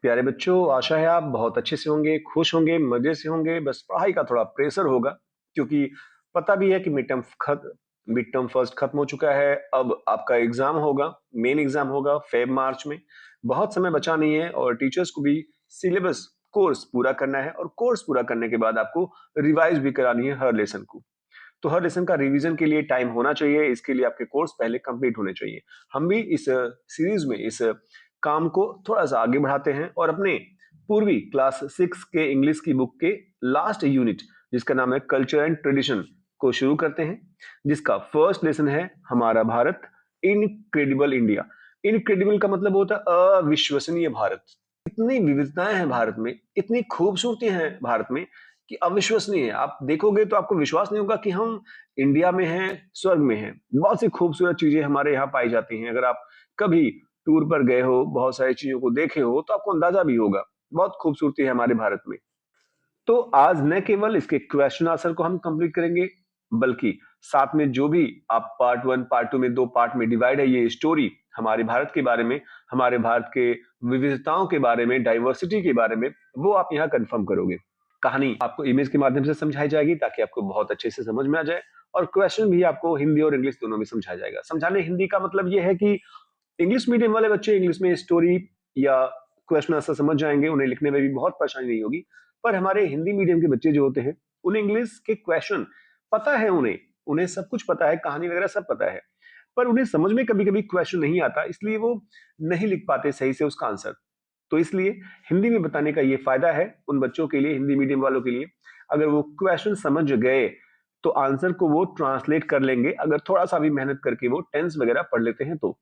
प्यारे बच्चों, आशा है आप बहुत अच्छे से होंगे, खुश होंगे, मजे से होंगे। बस पढ़ाई का थोड़ा प्रेशर होगा क्योंकि पता भी है कि मिड टर्म फर्स्ट खत्म हो चुका है। अब आपका एग्जाम होगा, मेन एग्जाम होगा फेब मार्च में। बहुत समय बचा नहीं है और टीचर्स को भी सिलेबस कोर्स पूरा करना है और कोर्स पूरा करने के बाद आपको रिवाइज भी करानी है हर लेसन को। तो हर लेसन का रिवीजन के लिए टाइम होना चाहिए, इसके लिए आपके कोर्स पहले कंप्लीट होने चाहिए। हम भी इस सीरीज में इस काम को थोड़ा सा आगे बढ़ाते हैं और अपने पूर्वी क्लास 6 के इंग्लिश की बुक के लास्ट यूनिट, जिसका नाम है कल्चर एंड ट्रेडिशन, को शुरू करते हैं, जिसका फर्स्ट लेसन है हमारा भारत, इनक्रेडिबल इंडिया। इनक्रेडिबल का मतलब होता है अविश्वसनीय भारत। इतनी विविधताएं हैं भारत में, इतनी खूबसूरती है भारत में कि अविश्वसनीय है। आप देखोगे तो आपको विश्वास नहीं होगा कि हम इंडिया में हैं, स्वर्ग में हैं। बहुत सी खूबसूरत चीजें हमारे यहाँ पाई जाती हैं। अगर आप कभी टूर पर गए हो, बहुत सारी चीजों को देखे हो, तो आपको अंदाजा भी होगा बहुत खूबसूरती है हमारे भारत में। तो आज न केवल इसके क्वेश्चन आंसर को हम कंप्लीट करेंगे, बल्कि साथ में जो भी आप पार्ट 1 पार्ट 2 में 2 पार्ट में डिवाइड है ये स्टोरी हमारे भारत के बारे में, हमारे भारत के विविधताओं के बारे में, डाइवर्सिटी के बारे में, वो आप यहाँ कंफर्म करोगे। कहानी आपको इमेज के माध्यम से समझाई जाएगी ताकि आपको बहुत अच्छे से समझ में आ जाए, और क्वेश्चन भी आपको हिंदी और इंग्लिश दोनों में समझाया जाएगा। समझाने हिंदी का मतलब ये है कि इंग्लिश मीडियम वाले बच्चे इंग्लिश में स्टोरी या क्वेश्चन आंसर समझ जाएंगे, उन्हें लिखने में भी बहुत परेशानी नहीं होगी। पर हमारे हिंदी मीडियम के बच्चे जो होते हैं, उन्हें इंग्लिश के क्वेश्चन पता है, उन्हें उन्हें सब कुछ पता है, कहानी वगैरह सब पता है, पर उन्हें समझ में कभी कभी क्वेश्चन नहीं आता, इसलिए वो नहीं लिख पाते सही से उसका आंसर। तो इसलिए हिंदी में बताने का ये फायदा है उन बच्चों के लिए, हिंदी मीडियम वालों के लिए। अगर वो क्वेश्चन समझ गए तो आंसर को वो ट्रांसलेट कर लेंगे, अगर थोड़ा सा भी मेहनत करके वो टेंस वगैरह पढ़ लेते हैं तो।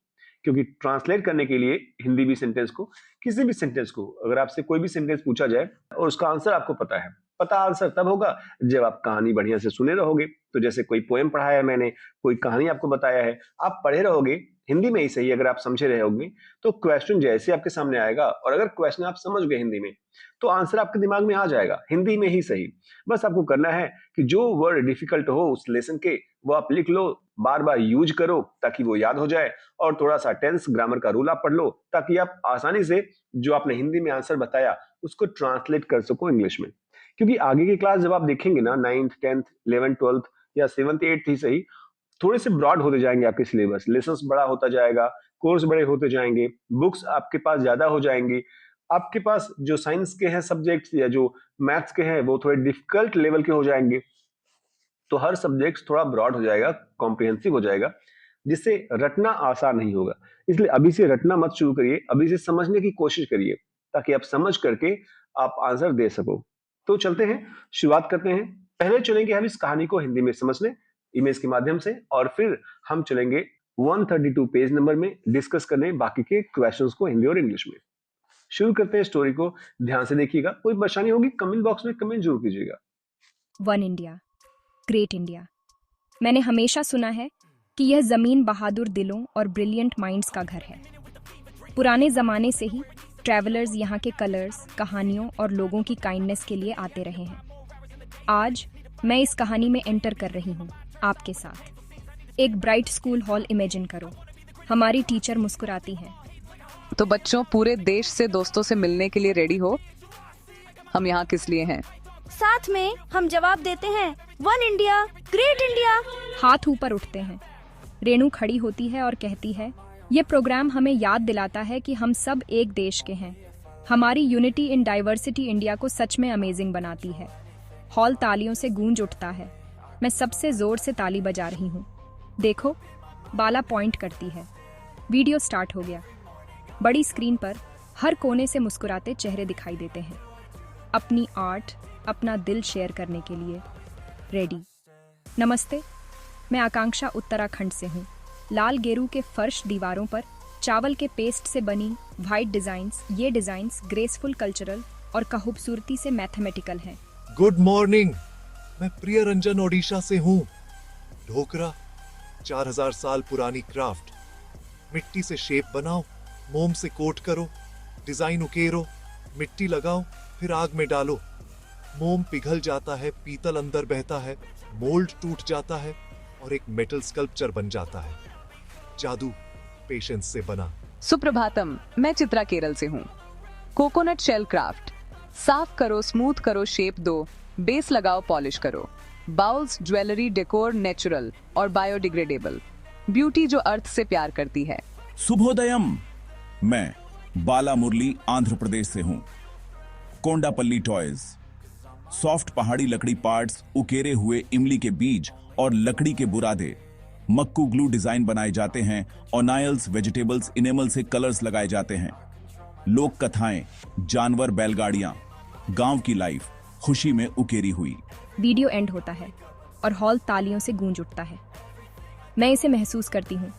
क्योंकि ट्रांसलेट करने के लिए हिंदी भी सेंटेंस को, किसी भी सेंटेंस को, अगर आपसे कोई भी सेंटेंस पूछा जाए और उसका आंसर आपको पता है, पता आंसर तब होगा जब आप कहानी बढ़िया से सुने रहोगे। तो जैसे कोई पोएम पढ़ाया है मैंने, कोई कहानी आपको बताया है, आप पढ़े रहोगे हिंदी में ही सही, अगर आप समझे रहोगे तो क्वेश्चन जैसे आपके सामने आएगा, और अगर क्वेश्चन आप समझ गए हिंदी में तो आंसर आपके दिमाग में आ जाएगा हिंदी में ही सही। बस आपको करना है कि जो वर्ड डिफिकल्ट हो उस लेसन के, वो आप लिख लो, बार बार यूज करो ताकि वो याद हो जाए, और थोड़ा सा टेंस ग्रामर का रूल आप पढ़ लो ताकि आप आसानी से जो आपने हिंदी में आंसर बताया उसको ट्रांसलेट कर सको इंग्लिश में। क्योंकि आगे की क्लास जब आप देखेंगे ना, 9th 10th 11th 12th या 7th 8th ही सही, थोड़े से ब्रॉड होते जाएंगे आपके सिलेबस, लेसन्स बड़ा होता जाएगा, कोर्स बड़े होते जाएंगे, बुक्स आपके पास ज्यादा हो जाएंगी। आपके पास जो साइंस के हैं सब्जेक्ट्स या जो मैथ्स के हैं वो थोड़े डिफिकल्ट लेवल के हो जाएंगे। तो हर सब्जेक्ट थोड़ा ब्रॉड हो जाएगा, कॉम्प्रिहेंसिव हो जाएगा, जिससे रटना आसान नहीं होगा। इसलिए अभी से रटना मत शुरू करिए, अभी से समझने की कोशिश करिए ताकि आप समझ करके आप आंसर दे सको। तो चलते हैं, शुरुआत करते हैं। पहले चलेंगे हम इस कहानी को हिंदी में समझने इमेज के माध्यम से, और फिर हम चलेंगे 132 पेज नंबर में डिस्कस करने बाकी के क्वेश्चंस को हिंदी और इंग्लिश में। शुरू करते हैं स्टोरी को, ध्यान से देखिएगा। कोई परेशानी होगी कमेंट बॉक्स में कमेंट जरूर कीजिएगा। One India, great India. मैंने हमेशा सुना है कि यह जमीन बहादुर दिलों और ब्रिलियंट माइंड्स का घर है। पुराने जमाने से ही ट्रैवलर्स यहाँ के कलर्स, कहानियों और लोगों की काइंडनेस के लिए आते रहे हैं। आज मैं इस कहानी में एंटर कर रही हूँ आपके साथ। एक ब्राइट स्कूल हॉल इमेजिन करो। हमारी टीचर मुस्कुराती है। तो बच्चों, पूरे देश से दोस्तों से मिलने के लिए रेडी हो? हम यहाँ किस लिए हैं? साथ में हम जवाब देते हैं, वन इंडिया, ग्रेट इंडिया। हाथ ऊपर उठते हैं। रेणु खड़ी होती है और कहती है, ये प्रोग्राम हमें याद दिलाता है कि हम सब एक देश के हैं। हमारी यूनिटी इन डाइवर्सिटी इंडिया को सच में अमेजिंग बनाती है। हॉल तालियों से गूंज उठता है। मैं सबसे जोर से ताली बजा रही हूँ। देखो, बाला पॉइंट करती है। वीडियो स्टार्ट हो गया। बड़ी स्क्रीन पर हर कोने से मुस्कुराते चेहरे दिखाई देते हैं, अपनी आर्ट, अपना दिल शेयर करने के लिए रेडी। नमस्ते, मैं आकांक्षा उत्तराखंड से हूँ। लाल गेरू के फर्श दीवारों पर चावल के पेस्ट से बनी वाइट डिजाइन्स, ये डिजाइन्स ग्रेसफुल, कल्चरल और खूबसूरती से मैथमेटिकल हैं। गुड मॉर्निंग, मैं प्रिय रंजन ओडिशा से हूँ। ढोकरा 4000 साल पुरानी क्राफ्ट। मिट्टी से शेप बनाओ, मोम से कोट करो, डिजाइन उकेरो, मिट्टी लगाओ, फिर आग में डालो। मोम पिघल जाता है, पीतल अंदर बहता है, मोल्ड टूट जाता है और एक मेटल स्कल्पचर बन जाता है। जादू पेशेंस से बना। सुप्रभातम, मैं चित्रा केरल से हूँ। कोकोनट शेल क्राफ्ट, साफ करो, स्मूथ करो, शेप दो, बेस लगाओ, पॉलिश करो। बाउल्स, ज्वेलरी, डेकोर, नेचुरल और बायोडिग्रेडेबल। ब्यूटी जो अर्थ से प्यार करती है। शुभोदयम, मैं बाला मुरली आंध्र प्रदेश से हूं। कोंडापल्ली टॉयज, सॉफ्ट पहाड़ी लकड़ी पार्ट्स, उकेरे हुए इमली के बीज और लकड़ी के बुरादे, मक्कू ग्लू डिजाइन बनाए जाते हैं और नायल्स, वेजिटेबल्स, इनेमल से कलर्स लगाए जाते हैं। लोक कथाएं, जानवर, बैलगाड़ियां, गांव की लाइफ खुशी में उकेरी हुई। वीडियो एंड होता है और हॉल तालियों से गूंज उठता है। मैं इसे महसूस करती हूँ।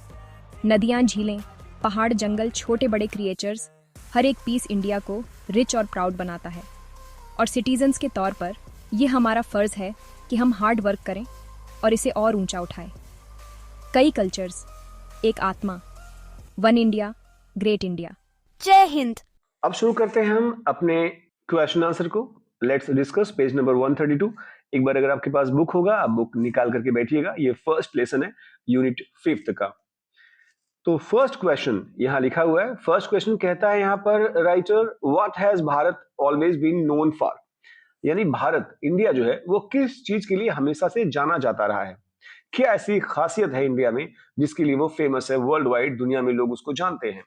नदियाँ, झीलें, पहाड़, जंगल, छोटे बड़े क्रिएचर्स, हर एक पीस इंडिया को रिच और प्राउड बनाता है। और सिटीजन्स के तौर पर ये हमारा फर्ज है कि हम हार्ड वर्क करें और इसे और ऊंचा उठाएं। कई कल्चर्स, एक आत्मा, वन इंडिया, ग्रेट इंडिया। जय हिंद। अब शुरू करते हैं हम अपने क्वेश्चन आंसर को। Let's discuss page number 132। एक बार अगर आपके पास बुक होगा, आप बुक निकाल करके बैठिएगा। ये फर्स्ट लेसन है यूनिट 5 का। तो फर्स्ट क्वेश्चन यहां लिखा हुआ है। फर्स्ट क्वेश्चन कहता है यहां पर writer, what has Bharat always been known for, यानी भारत, इंडिया जो है वो किस चीज के लिए हमेशा से जाना जाता रहा है। क्या ऐसी खासियत है इंडिया में जिसके लिए वो फेमस है, वर्ल्ड वाइड दुनिया में लोग उसको जानते हैं।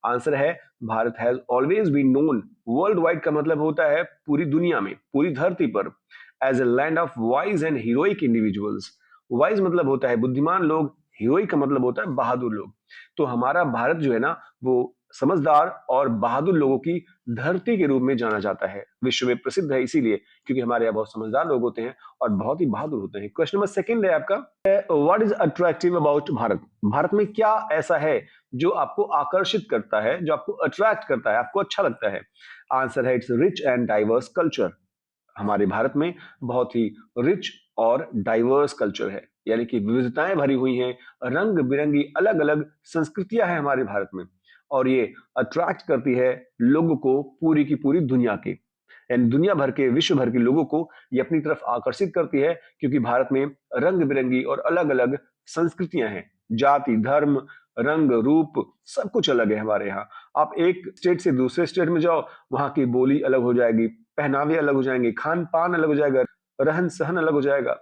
आंसर है Bharat has always been known. World wide का मतलब होता है पूरी दुनिया में, पूरी धरती पर, as a land of wise and heroic individuals. Wise मतलब होता है बुद्धिमान लोग, हीरोइक का मतलब होता है बहादुर लोग। तो हमारा भारत जो है ना वो समझदार और बहादुर लोगों की धरती के रूप में जाना जाता है, विश्व में प्रसिद्ध है इसीलिए क्योंकि हमारे यहाँ बहुत समझदार लोग होते हैं और बहुत ही बहादुर होते हैं। क्वेश्चन नंबर सेकंड है आपका, what is attractive about Bharat. Bharat में क्या ऐसा है जो आपको आकर्षित करता है, जो आपको अट्रैक्ट करता है, आपको अच्छा लगता है। आंसर है it's rich and diverse culture. हमारे भारत में बहुत ही रिच और डाइवर्स कल्चर है, यानी कि विविधताएं भरी हुई हैं, रंग बिरंगी अलग अलग संस्कृतियां हैं हमारे भारत में, और ये अट्रैक्ट करती है लोगों को पूरी की पूरी दुनिया के, यानी दुनिया भर के, विश्व भर के लोगों को ये अपनी तरफ आकर्षित करती है क्योंकि भारत में रंग बिरंगी और अलग अलग संस्कृतियां हैं। जाति, धर्म, रंग, रूप सब कुछ अलग है हमारे यहाँ। आप एक स्टेट से दूसरे स्टेट में जाओ, वहां की बोली अलग हो जाएगी, पहनावे अलग हो जाएंगे, खान पान अलग हो जाएगा, रहन सहन अलग हो जाएगा,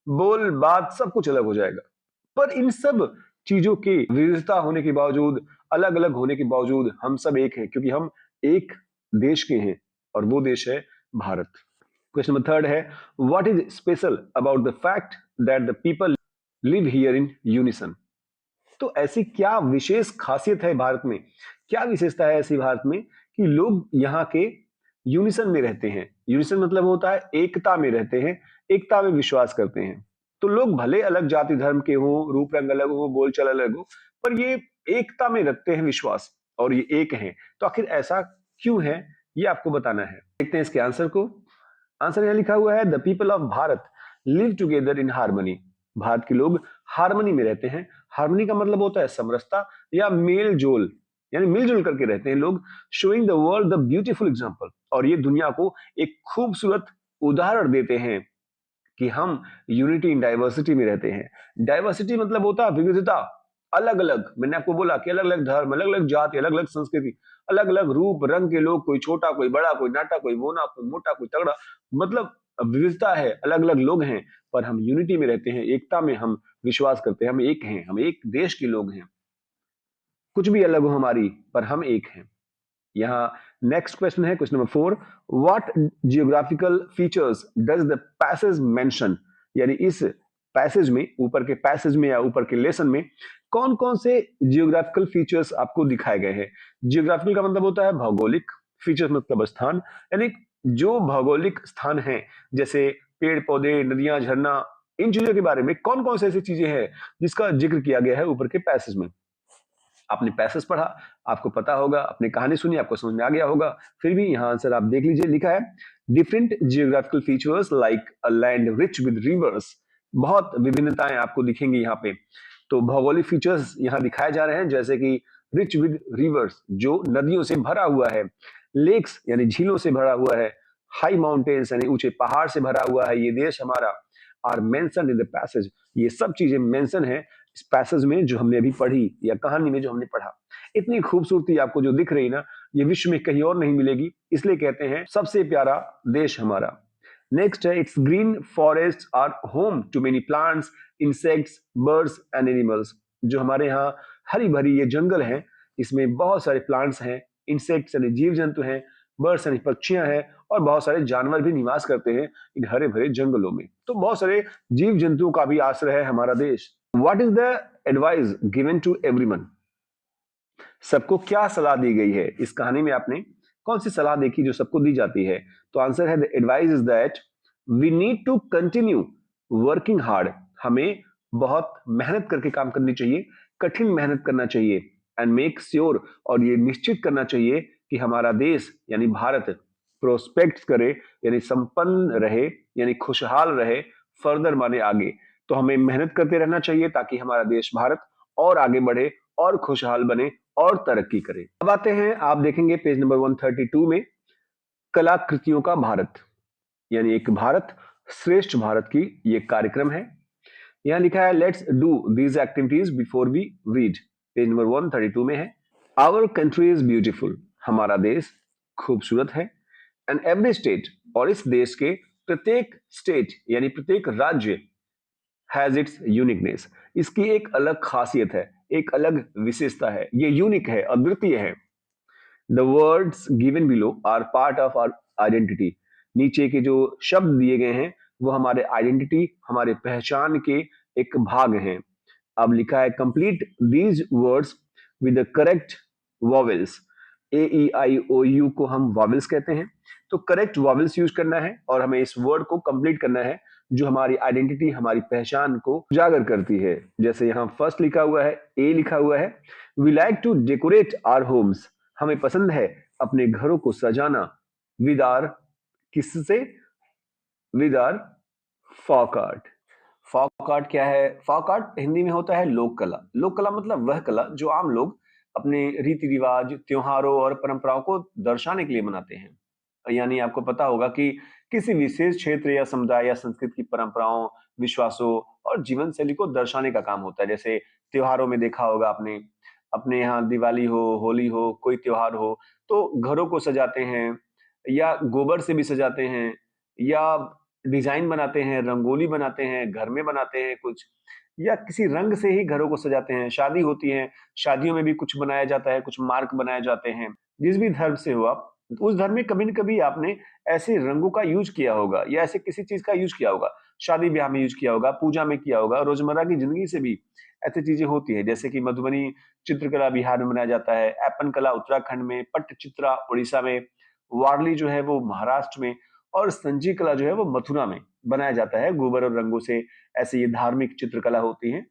बोल बात सब कुछ अलग हो जाएगा। पर इन सब चीजों की विविधता होने के बावजूद, अलग अलग होने के बावजूद हम सब एक हैं क्योंकि हम एक देश के हैं और वो देश है भारत। क्वेश्चन नंबर थर्ड है, what is special about the fact that the people live here in unison. तो ऐसी क्या विशेष खासियत है भारत में, क्या विशेषता है ऐसी भारत में कि लोग यहाँ के यूनिसन में रहते हैं। यूनिसन मतलब होता है एकता में रहते हैं, एकता में विश्वास करते हैं। तो लोग भले अलग जाति धर्म के हों, रूप रंग अलग हो, बोलचाल अलग हो, पर ये एकता में रखते हैं विश्वास और ये एक हैं। तो आखिर ऐसा क्यों है ये आपको बताना है। देखते हैं इसके आंसर को। आंसर यहाँ लिखा हुआ है, the people of Bharat live together in harmony. Bharat के लोग हार्मनी में रहते हैं। हार्मनी का मतलब होता है समरसता या मेल जोल, यानी मिलजुल करके रहते हैं लोग। Showing the world the beautiful example, और ये दुनिया को एक खूबसूरत उदाहरण देते हैं कि हम यूनिटी इन डाइवर्सिटी में रहते हैं। डाइवर्सिटी मतलब होता है विविधता, अलग अलग। मैंने आपको बोला कि अलग अलग धर्म, अलग अलग जाति, अलग अलग संस्कृति, अलग अलग रूप रंग के लोग, कोई छोटा कोई बड़ा, कोई नाटा कोई मोना, कोई मोटा कोई तगड़ा, मतलब विविधता है, अलग अलग लोग हैं, पर हम यूनिटी में रहते हैं, एकता में हम विश्वास करते हैं। हम एक हैं, हम एक देश के लोग हैं, कुछ भी अलग हो हमारी, पर हम एक हैं। यहाँ नेक्स्ट क्वेश्चन है, question number 4, what geographical features does the passage mention. यानी इस पैसेज में, ऊपर के पैसेज में या ऊपर के लेसन में कौन कौन से जियोग्राफिकल फीचर्स आपको दिखाए गए हैं। जियोग्राफिकल का मतलब होता है भौगोलिक, फीचर्स मतलब स्थान, यानी जो भौगोलिक स्थान है, जैसे पेड़ पौधे, नदियां, झरना, इन चीजों के बारे में कौन कौन से ऐसी चीजें हैं जिसका जिक्र किया गया है ऊपर के पैसेज में। आपने पैसेज पढ़ा, आपको पता होगा, आपने कहानी सुनी, आपको समझ में आ गया होगा। फिर भी यहाँ आंसर आप देख लीजिए, लिखा है different geographical features like a land rich with reverse. बहुत विभिन्नताएं आपको दिखेंगी यहाँ पे। तो भौगोलिक फीचर्स यहाँ दिखाए जा रहे हैं, जैसे कि रिच विद रिवर्स, जो नदियों से भरा हुआ है, लेक्स यानी झीलों से भरा हुआ है, हाई माउंटेन्स यानी ऊंचे पहाड़ से भरा हुआ है ये देश हमारा, are mention in the passage. ये सब चीजें मेंशन है इस पैसेज में जो हमने अभी पढ़ी, या कहानी में जो हमने पढ़ा। इतनी खूबसूरती आपको जो दिख रही ना, ये विश्व में कहीं और नहीं मिलेगी, इसलिए कहते हैं सबसे प्यारा देश हमारा। नेक्स्ट है, it's green forest are home to many plants, insects, birds and animals. जो हमारे यहाँ हरी भरी ये जंगल है, इसमें बहुत सारे प्लांट्स हैं, इंसेक्ट्स यानी जीव जंतु हैं, बर्ड्स यानी पक्षियां हैं, और बहुत सारे जानवर भी निवास करते हैं इन हरे भरे जंगलों में। तो बहुत सारे जीव जंतुओं का भी आश्रय है हमारा देश। What is the advice given to everyone? सबको क्या सलाह दी गई है? इस कहानी में आपने कौन सी सलाह देखी जो सबको दी जाती है? तो आंसर है, the advice is that we need to continue working hard. हमें बहुत मेहनत करके काम करनी चाहिए, कठिन मेहनत करना चाहिए, एंड मेक श्योर, और ये निश्चित करना चाहिए कि हमारा देश यानी भारत प्रोस्पेक्ट करे, यानी संपन्न रहे, यानी खुशहाल रहे, फर्दर माने आगे। तो हमें मेहनत करते रहना चाहिए ताकि हमारा देश भारत और आगे बढ़े और खुशहाल बने और तरक्की करे। अब आते हैं, आप देखेंगे पेज नंबर 132 में, कलाकृतियों का भारत, यानी एक भारत श्रेष्ठ भारत की ये कार्यक्रम है। यहां लिखा है, let's do these activities before we read. Page number 132 में है, आवर कंट्री इज ब्यूटीफुल। हमारा देश खूबसूरत है। एंड एवरी स्टेट, और इस देश के प्रत्येक स्टेट यानी प्रत्येक राज्य, हैज इट्स यूनिकनेस। इसकी एक अलग खासियत है, एक अलग विशेषता है, ये यूनिक है, अद्वितीय है। The words given below are part of our identity. नीचे के जो शब्द दिए गए हैं वो हमारे आइडेंटिटी, हमारे पहचान के एक भाग हैं। अब लिखा है, complete these words with the correct vowels. AEIOU को हम वॉवेल्स कहते हैं, तो करेक्ट वॉवेल्स यूज करना है और हमें इस वर्ड को कंप्लीट करना है जो हमारी आइडेंटिटी, हमारी पहचान को उजागर करती है। जैसे यहाँ फर्स्ट लिखा हुआ है, ए लिखा हुआ है, we like to decorate our homes. हमें पसंद है अपने घरों को सजाना, विद आर, किससे? With our folk art. Folk art क्या है? फॉक आर्ट हिंदी में होता है लोक कला। लोक कला मतलब वह कला जो आम लोग अपने रीति रिवाज, त्योहारों और परंपराओं को दर्शाने के लिए बनाते हैं। यानी आपको पता होगा कि किसी विशेष क्षेत्र या समुदाय या संस्कृति की परंपराओं, विश्वासों और जीवन शैली को दर्शाने का काम होता है। जैसे त्योहारों में देखा होगा आपने, अपने यहाँ दिवाली हो, होली हो, कोई त्योहार हो, तो घरों को सजाते हैं, या गोबर से भी सजाते हैं, या डिजाइन बनाते हैं, रंगोली बनाते हैं, घर में बनाते हैं कुछ, या किसी रंग से ही घरों को सजाते हैं। शादी होती है, शादियों में भी कुछ बनाया जाता है, कुछ मार्क बनाए जाते हैं। जिस भी धर्म से हो आप, उस धर्म में कभी न कभी आपने ऐसे रंगों का यूज किया होगा या ऐसे किसी चीज का यूज किया होगा। शादी ब्याह में यूज किया होगा, पूजा में किया होगा, रोजमर्रा की जिंदगी से भी ऐसी चीजें होती है। जैसे कि मधुबनी चित्रकला बिहार में बनाया जाता है, ऐपन कला उत्तराखंड में, पट्टचित्रा उड़ीसा में, वारली जो है वो महाराष्ट्र में, और संजी कला जो है वो मथुरा में बनाया जाता है गोबर और रंगों से। ऐसे ये धार्मिक चित्रकला होती है,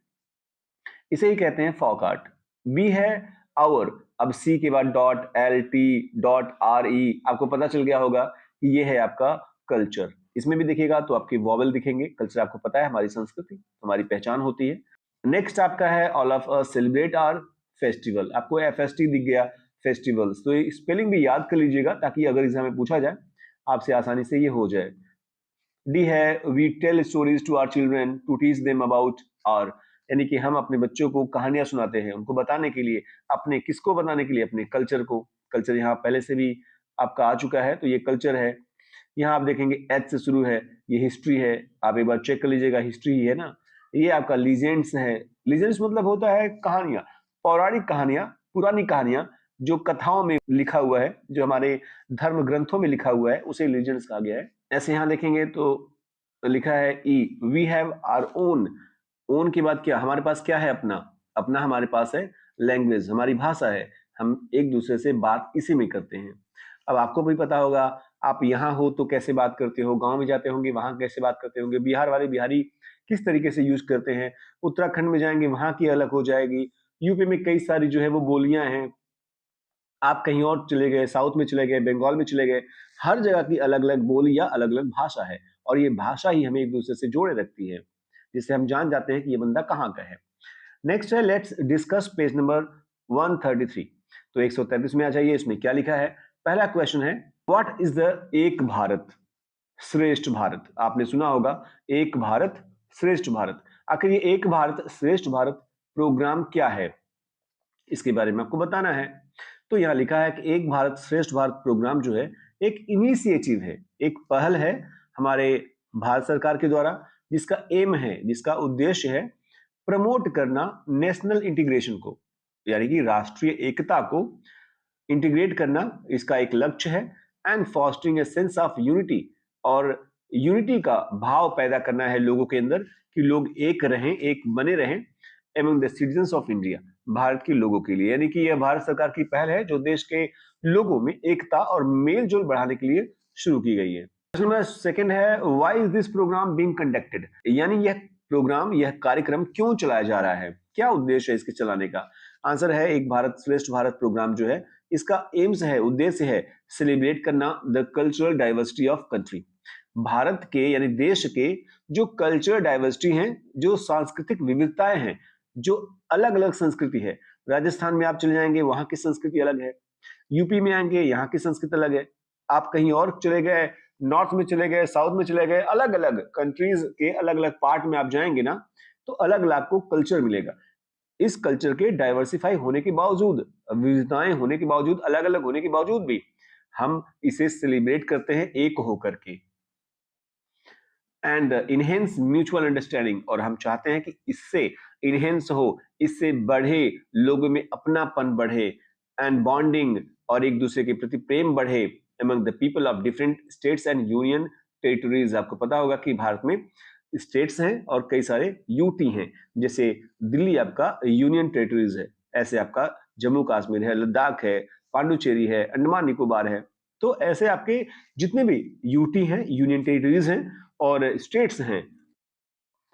इसे ही कहते हैं फॉक आर्ट। बी है आवर। अब सी के बाद डॉट LT.RE, आपको पता चल गया होगा कि ये है आपका कल्चर। इसमें भी देखिएगा तो आपके वॉवेल दिखेंगे। कल्चर आपको पता है हमारी संस्कृति, हमारी पहचान होती है। नेक्स्ट आपका है, all of us celebrate our festival. आपको FST दिख गया, फेस्टिवल्स, तो ये स्पेलिंग भी याद कर लीजिएगा ताकि अगर एग्जाम में पूछा जाए आपसे आसानी से ये हो जाए। डी है, we tell stories to our children to teach them about our, यानी कि हम अपने बच्चों को कहानियां सुनाते हैं, उनको बताने के लिए, अपने किसको बताने के लिए? अपने कल्चर को। कल्चर यहाँ पहले से भी आपका आ चुका है, तो ये कल्चर है। यहाँ आप देखेंगे H से शुरू है, ये हिस्ट्री है। आप एक बार चेक कर लीजिएगा, हिस्ट्री ही है ना। ये आपका लीजेंड्स है। लीजेंड्स मतलब होता है कहानियां, पौराणिक कहानियां, पुरानी कहानियां जो कथाओं में लिखा हुआ है, जो हमारे धर्म ग्रंथों में लिखा हुआ है, उसे लीजेंड्स कहा गया है। ऐसे यहाँ देखेंगे तो लिखा है E, we have our own. Own के बाद क्या? हमारे पास क्या है? अपना। अपना हमारे पास है लैंग्वेज, हमारी भाषा है। हम एक दूसरे से बात इसी में करते हैं। अब आपको भी पता होगा, आप यहाँ हो तो कैसे बात करते हो, गांव में जाते होंगे वहां कैसे बात करते होंगे, बिहार वाले बिहारी किस तरीके से यूज करते हैं, उत्तराखंड में जाएंगे वहां की अलग हो जाएगी, यूपी में कई सारी जो है वो बोलियां हैं, आप कहीं और चले गए, साउथ में चले गए, बंगाल में चले गए, हर जगह की अलग अलग बोली या अलग अलग भाषा है, और ये भाषा ही हमें एक दूसरे से जोड़े रखती है, जिससे हम जान जाते हैं कि ये बंदा कहाँ का है। नेक्स्ट है, लेट्स डिस्कस पेज नंबर 133। तो 133 में आ जाइए। इसमें क्या लिखा है? पहला क्वेश्चन है, व्हाट इज द एक भारत श्रेष्ठ भारत? आपने सुना होगा एक भारत श्रेष्ठ भारत। आखिर ये एक भारत श्रेष्ठ भारत प्रोग्राम क्या है, इसके बारे में आपको बताना है। तो यहाँ लिखा है कि एक भारत श्रेष्ठ भारत प्रोग्राम जो है एक इनिशिएटिव है, एक पहल है हमारे भारत सरकार के द्वारा, जिसका एम है, जिसका उद्देश्य है प्रमोट करना नेशनल इंटीग्रेशन को, यानी कि राष्ट्रीय एकता को इंटीग्रेट करना इसका एक लक्ष्य है। And fostering a sense of unity, और यूनिटी का भाव पैदा करना है लोगों के अंदर कि लोग एक रहें, एक बने रहें among the citizens of India, Bharat के लोगों के लिए। यानी कि यह भारत सरकार की पहल है जो देश के लोगों में एकता और मेल जोल बढ़ाने के लिए शुरू की गई है। क्वेश्चन नंबर सेकंड है, why is this program being conducted, यानी यह प्रोग्राम, यह कार्यक्रम क्यों चलाया जा रहा है, क्या उद्देश्य है इसके चलाने का। आंसर है एक भारत श्रेष्ठ भारत प्रोग्राम जो है इसका एम्स है, उद्देश्य है सेलिब्रेट करना the cultural diversity of country, Bharat के यानी देश के जो कल्चरल डाइवर्सिटी हैं, जो सांस्कृतिक विविधताएं हैं, जो अलग अलग संस्कृति है। राजस्थान में आप चले जाएंगे वहां की संस्कृति अलग है, यूपी में आएंगे यहाँ की संस्कृति अलग है, आप कहीं और चले गए, नॉर्थ में चले गए, साउथ में चले गए, अलग अलग कंट्रीज के अलग अलग पार्ट में आप जाएंगे ना, तो अलग अलग आपको कल्चर मिलेगा। इस कल्चर के डाइवर्सिफाई होने के बावजूद, विविधताएं होने के बावजूद, अलग अलग होने के बावजूद भी हम इसे सेलिब्रेट करते हैं एक होकर के। एंड इनहेंस म्यूचुअल अंडरस्टैंडिंग, और हम चाहते हैं कि इससे इनहेंस हो, इससे बढ़े, लोगों में अपनापन बढ़े, एंड बॉन्डिंग, और एक दूसरे के प्रति प्रेम बढ़े among the people of different states and union territories। आपको पता होगा कि भारत में स्टेट्स हैं और कई सारे यूटी हैं, जैसे दिल्ली आपका यूनियन टेरिटरीज है, ऐसे आपका जम्मू कश्मीर है, लद्दाख है, पांडुचेरी है, अंडमान निकोबार है। तो ऐसे आपके जितने भी यूटी हैं, यूनियन टेरिटरीज हैं और स्टेट्स हैं,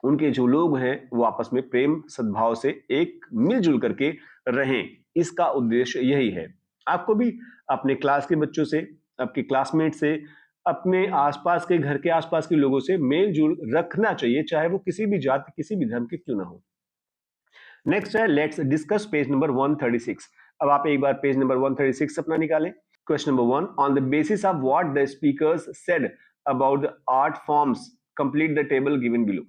उनके जो लोग हैं वो आपस में प्रेम सद्भाव से एक मिलजुल करके रहें, इसका उद्देश्य यही है। आपको भी अपने क्लास के बच्चों से, आपके क्लासमेट से, अपने आसपास के घर के आसपास के लोगों से मेल जोल रखना चाहिए, चाहे वो किसी भी जाति, किसी भी धर्म के क्यों ना हो। नेक्स्ट है, लेट्स डिस्कस पेज नंबर 136। अब आप एक बार पेज नंबर 136 अपना निकालें। Question number 1, on the basis of what the speakers said about the art forms complete the table given below.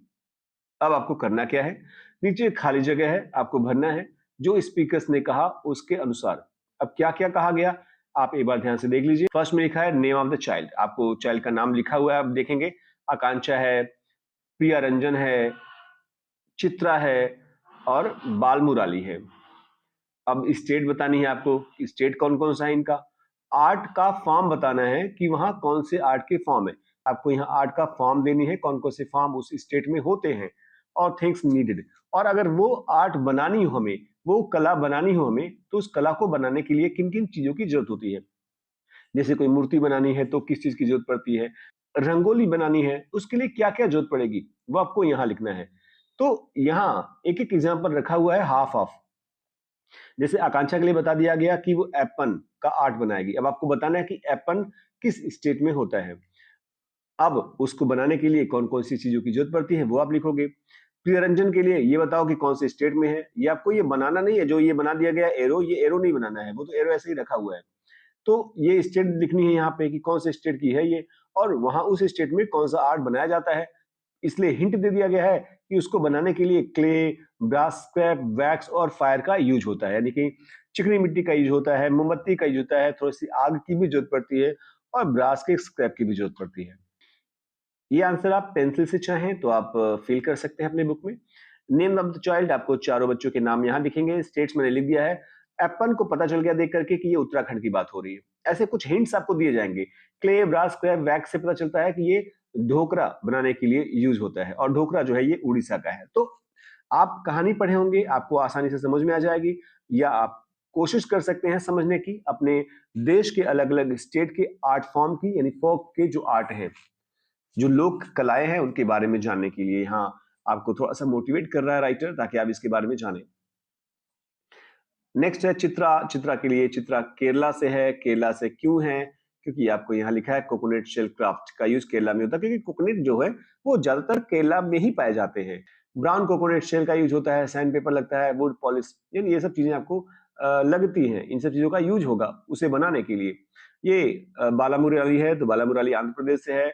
अब आपको करना क्या है, नीचे खाली जगह है, आपको भरना है जो स्पीकर्स ने कहा उसके अनुसार। अब क्या क्या कहा गया आप एक बार ध्यान से देख लीजिए। फर्स्ट में लिखा है नेम ऑफ द चाइल्ड, आपको चाइल्ड का नाम लिखा हुआ है, आप देखेंगे आकांक्षा है, प्रिया रंजन है, चित्रा है और बाल मुराली है। अब स्टेट बतानी है आपको, स्टेट कौन कौन सा है इनका। आर्ट का फॉर्म बताना है कि वहां कौन से आर्ट के फॉर्म है, आपको यहाँ आर्ट का फॉर्म देनी है, कौन कौन से फॉर्म उस स्टेट में होते हैं, और थिंग्स नीडेड। और अगर वो आर्ट बनानी हो हमें, वो कला बनानी हो हमें, तो उस कला को बनाने के लिए किन किन चीजों की जरूरत होती है। जैसे कोई मूर्ति बनानी है तो किस चीज की जरूरत पड़ती है, रंगोली बनानी है उसके लिए क्या क्या जरूरत पड़ेगी, वो आपको यहाँ लिखना है। तो यहाँ एक एक एग्जाम्पल रखा हुआ है हाफ ऑफ। जैसे आकांक्षा के लिए बता दिया गया कि वो एप्पन का आर्ट बनाएगी। अब आपको बताना है कि एप्पन किस स्टेट में होता है। अब उसको बनाने के लिए कौन कौन सी चीजों की जरूरत पड़ती है वो आप लिखोगे। प्रियरंजन के लिए ये बताओ कि कौन से स्टेट में है। ये आपको ये बनाना नहीं है, जो ये बना दिया गया एरो, ये एरो नहीं बनाना है, वो तो एरो ऐसे ही रखा हुआ है। तो ये स्टेट लिखनी है यहाँ पे कि कौन से स्टेट की है ये, और वहां उस स्टेट में कौन सा आर्ट बनाया जाता है। इसलिए हिंट दे दिया गया है कि उसको बनाने के लिए क्ले, ब्रास स्क्रैप, वैक्स और फायर का यूज होता है, यानी कि चिकनी मिट्टी का यूज होता है, मोमबत्ती का यूज होता है, थोड़ी सी आग की भी जरूरत पड़ती है और ब्रास के स्क्रैप की भी जरूरत पड़ती है। ये आंसर आप पेंसिल से चाहें तो आप फिल कर सकते हैं अपने बुक में। नेम ऑफ द चाइल्ड, आपको चारों बच्चों के नाम यहाँ दिखेंगे, स्टेट्स मैंने लिख दिया है। एप्पन को पता चल गया देख करके कि ये उत्तराखंड की बात हो रही है। ऐसे कुछ हिंट्स आपको दिए जाएंगे। क्ले, ब्रास, स्क्रैप, वैक्स से पता चलता है कि ये ढोकरा बनाने के लिए यूज होता है, और ढोकरा जो है ये उड़ीसा का है। तो आप कहानी पढ़े होंगे, आपको आसानी से समझ में आ जाएगी, या आप कोशिश कर सकते हैं समझने की अपने देश के अलग अलग स्टेट के आर्ट फॉर्म की, यानी फोक के जो आर्ट है, जो लोक कलाएं हैं, उनके बारे में जानने के लिए यहाँ आपको थोड़ा सा मोटिवेट कर रहा है राइटर, ताकि आप इसके बारे में जानें। नेक्स्ट है चित्रा। चित्रा के लिए, चित्रा केरला से है। केरला से क्यों है? क्योंकि आपको यहाँ लिखा है कोकोनट शेल क्राफ्ट का यूज केरला में होता है, क्योंकि कोकोनट जो है वो ज्यादातर केरला में ही पाए जाते हैं। ब्राउन कोकोनट शेल का यूज होता है, सैंड पेपर लगता है, वुड पॉलिश, यानी ये सब चीजें आपको लगती हैं, इन सब चीजों का यूज होगा उसे बनाने के लिए। ये बालामुराली है, तो बालामुराली आंध्र प्रदेश से है।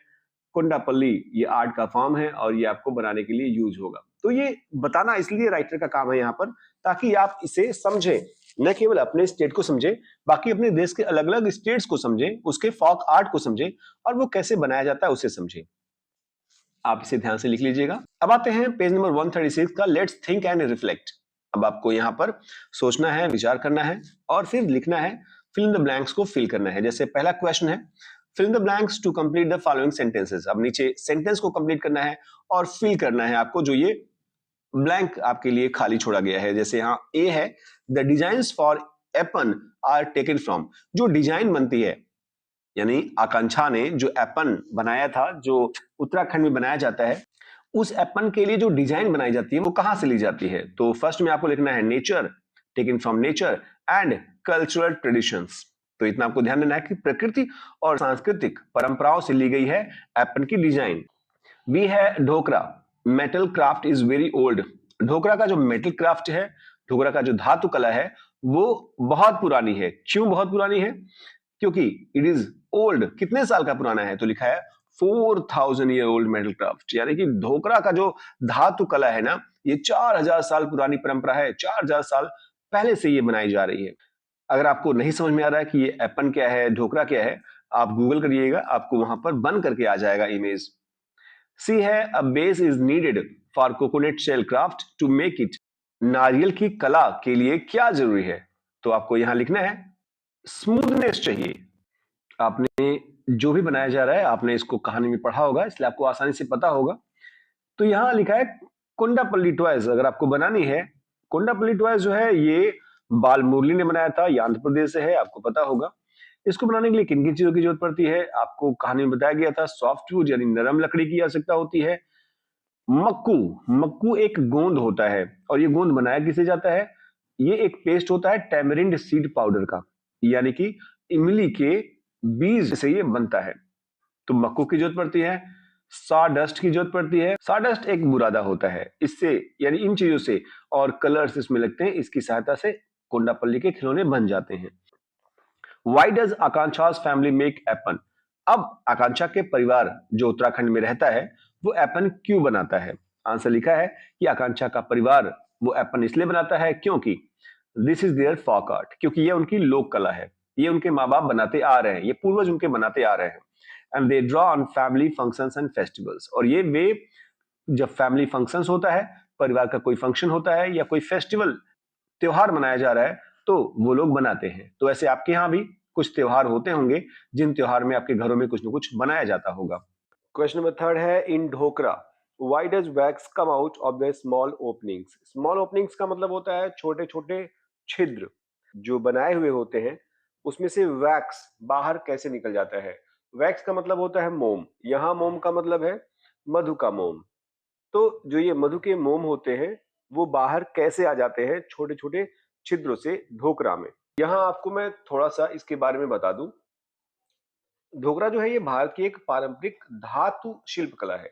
कोंडापल्ली ये आर्ट का फॉर्म है और ये आपको बनाने के लिए यूज होगा। तो ये बताना इसलिए राइटर का काम है यहाँ पर, ताकि आप इसे समझें, न केवल अपने स्टेट को समझे, बाकी अपने देश के अलग अलग स्टेट्स को समझे, उसके फोक आर्ट को समझे और वो कैसे बनाया जाता है उसे समझे। आप इसे ध्यान से लिख लीजिएगा। अब आते हैं पेज नंबर 136 का लेट्स थिंक एंड रिफ्लेक्ट। अब आपको यहाँ पर सोचना है, विचार करना है और फिर लिखना है, फिल इन द ब्लैंक्स को फिल करना है। जैसे पहला क्वेश्चन है fill in the blanks to complete the following sentences. अब नीचे सेंटेंस को कंप्लीट करना है और फिल करना है आपको जो ये ब्लैंक आपके लिए खाली छोड़ा गया है। जैसे यहाँ ए है the designs for Aipan are taken from. जो डिजाइन बनती है यानी आकांक्षा ने जो एपन बनाया था, जो उत्तराखंड में बनाया जाता है, उस एपन के लिए जो डिजाइन बनाई जाती है वो कहां से ली जाती है। तो फर्स्ट में आपको लिखना है nature, taken from nature and cultural traditions. तो इतना आपको ध्यान देना है कि प्रकृति और सांस्कृतिक परंपराओं से ली गई है एपन की डिजाइन। बी है Dhokra, metal craft is very old. Dhokra का जो मेटल क्राफ्ट है, ढोकरा का जो धातु कला है वो बहुत पुरानी है। क्यों बहुत पुरानी है? क्योंकि इट इज ओल्ड। कितने साल का पुराना है? तो लिखा है 4000 ईयर ओल्ड मेटल क्राफ्ट, यानी कि ढोकरा का जो धातु कला है ना, ये 4000 साल पुरानी परंपरा है। 4000 साल पहले से ये बनाई जा रही है। अगर आपको नहीं समझ में आ रहा है कि ये एपन क्या है, ढोकरा क्या है, आप गूगल करिएगा, आपको वहां पर बन करके आ जाएगा इमेज। सी है a base is needed for coconut shell craft to make it. नारियल की कला के लिए क्या जरूरी है? तो आपको यहां लिखना है स्मूथनेस चाहिए। आपने जो भी बनाया जा रहा है, आपने इसको कहानी में पढ़ा होगा, इसलिए आपको आसानी से पता होगा। तो यहां लिखा है कोंडापल्ली टॉयज। अगर आपको बनानी है, कोंडापल्ली टॉयज जो है ये बाल मुरली ने बनाया था, ये आंध्र प्रदेश से है, आपको पता होगा। इसको बनाने के लिए किन किन चीजों की जरूरत पड़ती है? आपको कहानी में बताया गया था सॉफ्टवुड यानी नरम लकड़ी की आवश्यकता होती है। मक्कू, मक्कू एक गोंद होता है और ये गोंद बनाया किसे जाता है? ये एक पेस्ट होता है टैमरिंड सीड पाउडर का, यानी कि इमली के बीज से ये बनता है। तो मक्कू की जरूरत पड़ती है। सॉडस्ट की जरूरत पड़ती है। सॉडस्ट एक बुरादा होता है, इससे यानी इन चीजों से और कलर्स इसमें लगते हैं, इसकी सहायता से कोंडापल्ली के खिलौने बन जाते हैं। Why does Akanksha's family make Aipan? अब आकांक्षा के परिवार जो उत्तराखंड में रहता है वो एपन क्यों बनाता है? आंसर लिखा है कि आकांक्षा का परिवार वो एपन इसलिए बनाता है क्योंकि this is their folk art, क्योंकि ये उनकी लोक कला है। ये उनके माँ बाप बनाते आ रहे हैं, ये पूर्वज उनके बनाते आ रहे हैं। And they draw on family functions and festivals. और ये वे जब फैमिली फंक्शंस होता है, परिवार का कोई फंक्शन होता है या कोई फेस्टिवल त्योहार मनाया जा रहा है, तो वो लोग बनाते हैं। तो ऐसे आपके यहाँ भी कुछ त्योहार होते होंगे जिन त्योहार में आपके घरों में कुछ न कुछ बनाया जाता होगा। क्वेश्चन नंबर 3 है in Dhokra why does wax come out of the small openings. Small openings का मतलब होता है छोटे छोटे छिद्र जो बनाए हुए होते हैं, उसमें से वैक्स बाहर कैसे निकल जाता है। वैक्स का मतलब होता है मोम, यहाँ मोम का मतलब है मधु का मोम। तो जो ये मधु के मोम होते हैं वो बाहर कैसे आ जाते हैं छोटे छोटे छिद्रों से ढोकरा में। यहाँ आपको मैं थोड़ा सा इसके बारे में बता दूं। ढोकरा जो है ये भारत की एक पारंपरिक धातु शिल्प कला है,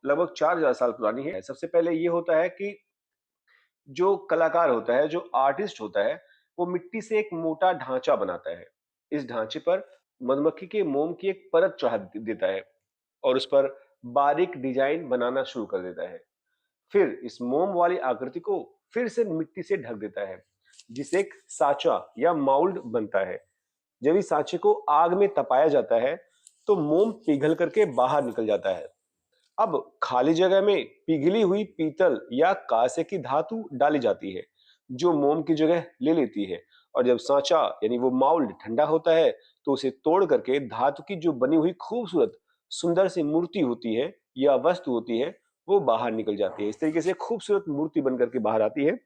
लगभग 4000 साल पुरानी है। सबसे पहले ये होता है कि जो कलाकार होता है, जो आर्टिस्ट होता है, वो मिट्टी से एक मोटा ढांचा बनाता है। इस ढांचे पर मधुमक्खी के मोम की एक परत चढ़ा देता है और उस पर बारीक डिजाइन बनाना शुरू कर देता है। फिर इस मोम वाली आकृति को फिर से मिट्टी से ढक देता है, जिसे एक साँचा या माउल्ड बनता है। जब इस सांचे को आग में तपाया जाता है तो मोम पिघल करके बाहर निकल जाता है। अब खाली जगह में पिघली हुई पीतल या कांसे की धातु डाली जाती है जो मोम की जगह ले लेती है। और जब सांचा यानी वो माउल्ड ठंडा होता है तो उसे तोड़ करके धातु की जो बनी हुई खूबसूरत सुंदर सी मूर्ति होती है या वस्तु होती है वो बाहर निकल जाती है। इस तरीके से खूबसूरत मूर्ति बन करके बाहर आती है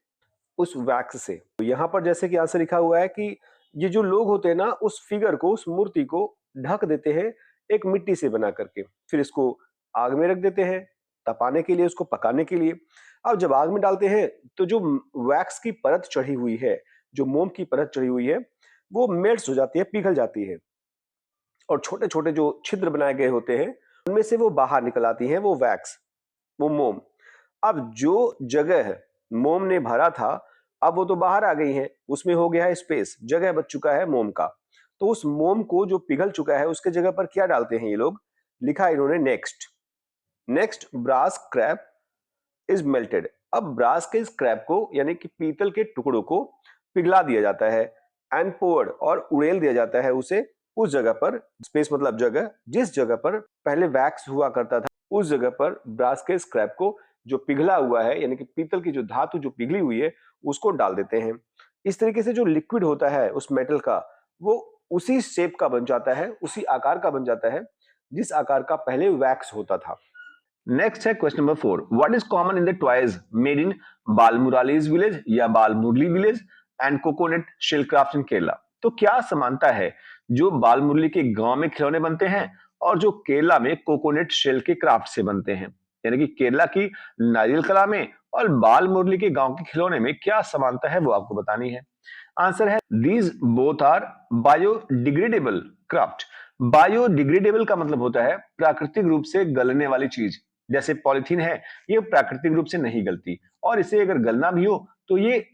उस वैक्स से। तो यहाँ पर जैसे कि आंसर लिखा हुआ है कि ये जो लोग होते हैं ना, उस फिगर को, उस मूर्ति को ढक देते हैं एक मिट्टी से बना करके, फिर इसको आग में रख देते हैं तपाने के लिए, उसको पकाने के लिए। अब जब आग में डालते हैं तो जो वैक्स की परत चढ़ी हुई है, जो मोम की परत चढ़ी हुई है, वो मेल्ट हो जाती है, पिघल जाती है और छोटे छोटे जो छिद्र बनाए गए होते हैं उनमें से वो बाहर निकल आती है वो वैक्स, वो मोम। अब जो जगह मोम ने भरा था अब वो तो बाहर आ गई है, उसमें हो गया है स्पेस, जगह बच चुका है मोम का। तो उस मोम को जो पिघल चुका है उसके जगह पर क्या डालते हैं ये लोग? लिखा इन्होंने next. Next brass scrap is melted. अब ब्रास के स्क्रैप को यानी कि पीतल के टुकड़ों को पिघला दिया जाता है, एंड पोर्ड और उड़ेल दिया जाता है उसे उस जगह पर, स्पेस मतलब जगह, जिस जगह पर पहले वैक्स हुआ करता था, उस जगह पर ब्रास के स्क्रैप को, जो पिघला हुआ है यानी कि पीतल की जो धातु जो पिघली हुई है, उसको डाल देते हैं। इस तरीके से जो लिक्विड होता है उस मेटल का, वो उसी शेप का बन जाता है, उसी आकार का बन जाता है जिस आकार का पहले वैक्स होता था। नेक्स्ट है question number 4, what is common in the toys made in Balamurali's village या Balamurali village and coconut shell craft in Kerala? तो क्या समानता है जो बालमुरली के गांव में खिलौने बनते हैं और जो केरला में कोकोनट शेल के क्राफ्ट से बनते हैं? यानी कि केरला की नारियल कला में और बालमुरली के गांव के खिलौने में क्या समानता है वो आपको बतानी है। आंसर है these both are biodegradable craft. Biodegradable का मतलब होता है प्राकृतिक रूप से गलने वाली चीज। जैसे पॉलिथीन है, ये प्राकृतिक रूप से नहीं गलती, और इसे अगर गलना भी हो तो ये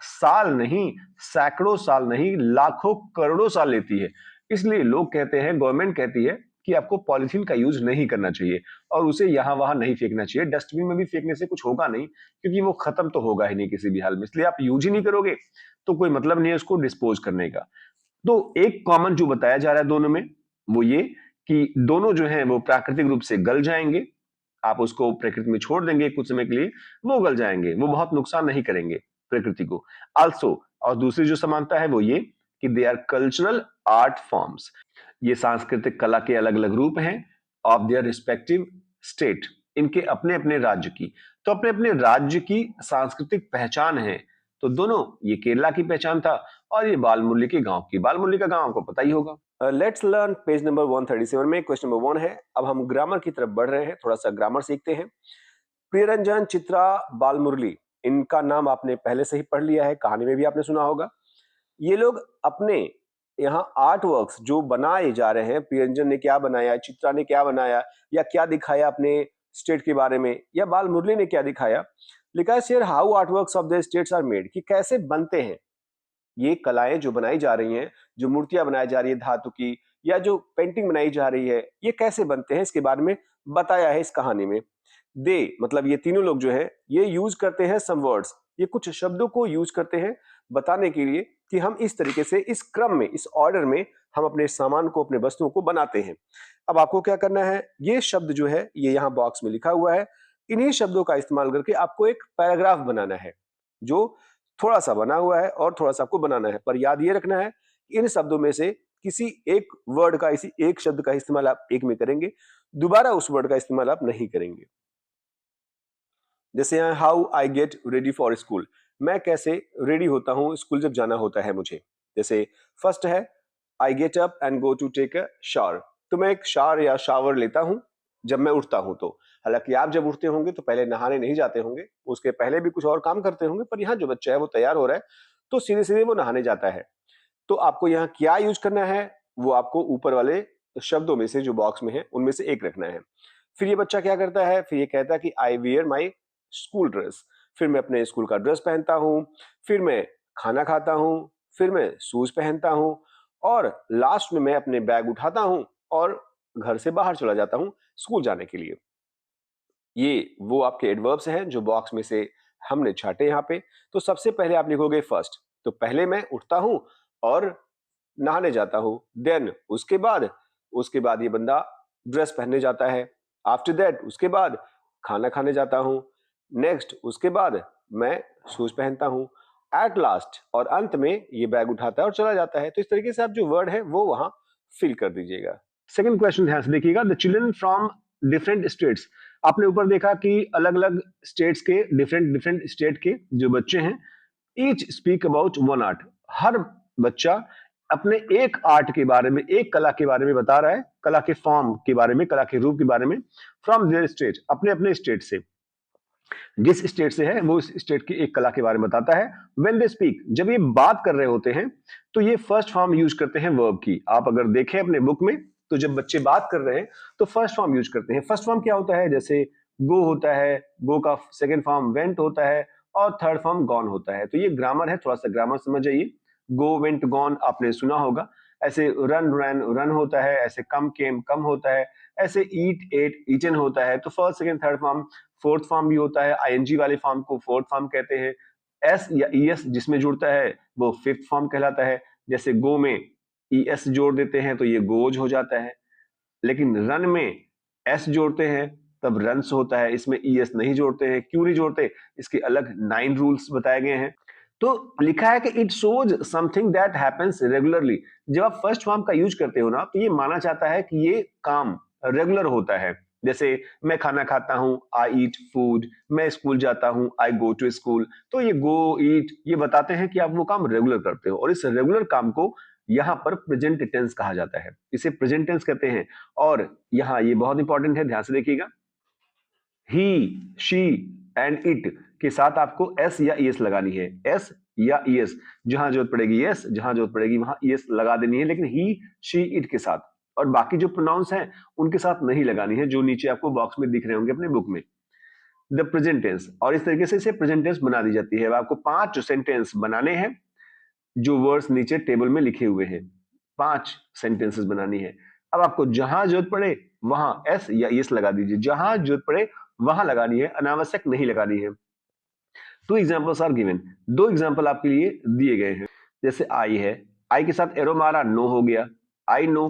साल नहीं, सैकड़ों साल नहीं, लाखों करोड़ों साल लेती है। इसलिए लोग कहते हैं, गवर्नमेंट कहती है कि आपको पॉलिथीन का यूज नहीं करना चाहिए और उसे यहां वहां नहीं फेंकना चाहिए। डस्टबिन में भी फेंकने से कुछ होगा नहीं, क्योंकि वो खत्म तो होगा ही नहीं किसी भी हाल में। इसलिए आप यूज ही नहीं करोगे तो कोई मतलब नहीं है उसको डिस्पोज करने का। तो एक कॉमन जो बताया जा रहा है दोनों में, वो ये कि दोनों जो है वो प्राकृतिक रूप से गल जाएंगे। आप उसको प्रकृति में छोड़ देंगे कुछ समय के लिए, वो गल जाएंगे, वो बहुत नुकसान नहीं करेंगे प्रकृति को। आल्सो, और दूसरी जो समानता है वो ये कि they are cultural art forms. ये सांस्कृतिक कला के अलग अलग रूप हैं ऑफ देयर रिस्पेक्टिव स्टेट, इनके अपने अपने राज्य की। तो अपने अपने राज्य की सांस्कृतिक पहचान है। तो दोनों, ये केरला की पहचान था और ये बालमुरली के गांव की। बालमुरली का गांव आपको पता ही होगा। लेट्स लर्न पेज नंबर 137 में क्वेश्चन नंबर 1 है। अब हम ग्रामर की तरफ बढ़ रहे हैं, थोड़ा सा ग्रामर सीखते हैं। प्रियरंजन, चित्रा, बालमुरली, इनका नाम आपने पहले से ही पढ़ लिया है, कहानी में भी आपने सुना होगा। ये लोग अपने यहाँ आर्ट वर्क्स जो बनाए जा रहे हैं, प्रियरंजन ने क्या बनाया, चित्रा ने क्या बनाया या क्या दिखाया अपने स्टेट के बारे में, या बालमुरली ने क्या दिखाया, लिखा है share how art works of the states are made, कि कैसे बनते हैं ये कलाएं जो बनाई जा रही हैं, जो मूर्तियां बनाई जा रही है धातु की, या जो पेंटिंग बनाई जा रही है, ये कैसे बनते हैं इसके बारे में बताया है इस कहानी में। दे मतलब ये तीनों लोग जो है ये यूज करते हैं सम वर्ड्स, ये कुछ शब्दों को यूज करते हैं बताने के लिए कि हम इस तरीके से, इस क्रम में, इस ऑर्डर में हम अपने सामान को, अपने वस्तुओं को बनाते हैं। अब आपको क्या करना है, ये शब्द जो है ये यहाँ बॉक्स में लिखा हुआ है, इन्हीं शब्दों का इस्तेमाल करके आपको एक पैराग्राफ बनाना है जो थोड़ा सा बना हुआ है और थोड़ा सा आपको बनाना है। पर याद ये रखना है कि इन शब्दों में से किसी एक वर्ड का, इसी एक शब्द का इस्तेमाल आप एक में करेंगे, दोबारा उस वर्ड का इस्तेमाल आप नहीं करेंगे। जैसे यहाँ how I get ready for school, मैं कैसे रेडी होता हूँ स्कूल जब जाना होता है मुझे। जैसे फर्स्ट है I get up and go to take a shower, तो मैं एक शावर या शावर लेता हूँ जब मैं उठता हूँ। तो हालांकि आप जब उठते होंगे तो पहले नहाने नहीं जाते होंगे, उसके पहले भी कुछ और काम करते होंगे, पर यहाँ जो बच्चा है वो तैयार हो रहा है तो सीधे सीधे वो नहाने जाता है। तो आपको यहाँ क्या यूज करना है वो आपको ऊपर वाले शब्दों में से, जो बॉक्स में है उनमें से एक रखना है। फिर ये बच्चा क्या करता है, फिर ये कहता है कि I wear my school dress, फिर मैं अपने स्कूल का ड्रेस पहनता हूँ, फिर मैं खाना खाता हूँ, फिर मैं शूज पहनता हूँ, और लास्ट में मैं अपने बैग उठाता हूँ और घर से बाहर चला जाता हूँ स्कूल जाने के लिए। ये वो आपके एडवर्ब्स हैं जो बॉक्स में से हमने छाटे यहाँ पे। तो सबसे पहले आप लिखोगे फर्स्ट, तो पहले मैं उठता हूँ और नहाने जाता हूँ, देन उसके बाद ये बंदा ड्रेस पहनने जाता है, आफ्टर दैट उसके बाद खाना खाने जाता हूँ, नेक्स्ट उसके बाद मैं शूज पहनता हूँ, एट लास्ट और अंत में ये बैग उठाता है और चला जाता है। तो इस तरीके से आप जो वर्ड है वो वहां फिल कर दीजिएगा। सेकंड क्वेश्चन ध्यान से देखिएगा, the children from different states, आपने ऊपर देखा कि अलग अलग स्टेट्स के, डिफरेंट स्टेट के जो बच्चे हैं, each speak about one art, हर बच्चा अपने एक आर्ट के बारे में, एक कला के बारे में बता रहा है, कला के फॉर्म के बारे में, कला के रूप के बारे में, फ्रॉम देयर स्टेट, अपने अपने स्टेट से, जिस स्टेट से है वो उस स्टेट की एक कला के बारे में बताता है। व्हेन दे स्पीक, जब ये बात कर रहे होते हैं तो ये फर्स्ट फॉर्म यूज करते हैं वर्ब की। आप अगर देखें अपने बुक में तो जब बच्चे बात कर रहे हैं तो फर्स्ट फॉर्म यूज करते हैं। फर्स्ट फॉर्म क्या होता है, जैसे गो होता है, गो का सेकंड फॉर्म वेंट होता है और थर्ड फॉर्म गॉन होता है। तो ये ग्रामर है, थोड़ा सा ग्रामर समझ जाइए। गो वेंट गॉन आपने सुना होगा, ऐसे रन रैन रन होता है, ऐसे कम केम कम होता है, ऐसे ईट एट ईटन होता है। तो first second third form, fourth form भी होता है, आईएनजी वाले फॉर्म को फोर्थ फॉर्म कहते हैं। एस या ईएस जिसमें जुड़ता है वो फिफ्थ फॉर्म कहलाता है। जैसे गो में ईएस जोड़ देते हैं तो ये गोज हो जाता है, लेकिन रन में एस जोड़ते हैं तब रन्स होता है। इसमें ईएस नहीं जोड़ते हैं, क्यों नहीं जोड़ते, इसके अलग 9 रूल्स बताए गए हैं। तो लिखा है कि it shows something that happens regularly. जब आप फर्स्ट फॉर्म का यूज करते हो ना तो ये माना जाता है कि ये काम रेगुलर होता है। जैसे मैं खाना खाता हूं, आई ईट फूड, मैं स्कूल जाता हूं, आई गो टू स्कूल। तो ये गो ईट ये बताते हैं कि आप वो काम रेगुलर करते हो, और इस रेगुलर काम को यहाँ पर प्रेजेंट टेंस कहा जाता है, इसे प्रेजेंट टेंस कहते हैं। और यहाँ ये बहुत इंपॉर्टेंट है, ध्यान से देखिएगा, ही, शी एंड इट के साथ आपको एस या ईएस लगानी है। एस या ईएस, जहां जरूरत पड़ेगी एस, जहां जरूरत पड़ेगी वहां ईएस लगा देनी है, लेकिन ही, शी, इट के साथ। और बाकी जो प्रोनाउंस हैं उनके साथ नहीं लगानी है, जो नीचे आपको बॉक्स में दिख रहे होंगे अपने बुक में। द प्रेजेंट टेंस, और इस तरीके से इसे प्रेजेंट टेंस बना दी जाती है। अब आपको 5 सेंटेंस बनाने हैं, जो वर्ड्स नीचे टेबल में लिखे हुए हैं, 5 सेंटेंसेस बनानी है। अब आपको जहां जरूरत पड़े वहां एस या ईएस लगा दीजिए, जहां जरूरत पड़े वहां लगानी है, अनावश्यक नहीं लगानी है। 2 एग्जांपल्स आर गिवन, 2 एग्जांपल आपके लिए दिए गए हैं। जैसे आई है, आई के साथ एरो मारा, नो हो गया, आई नो।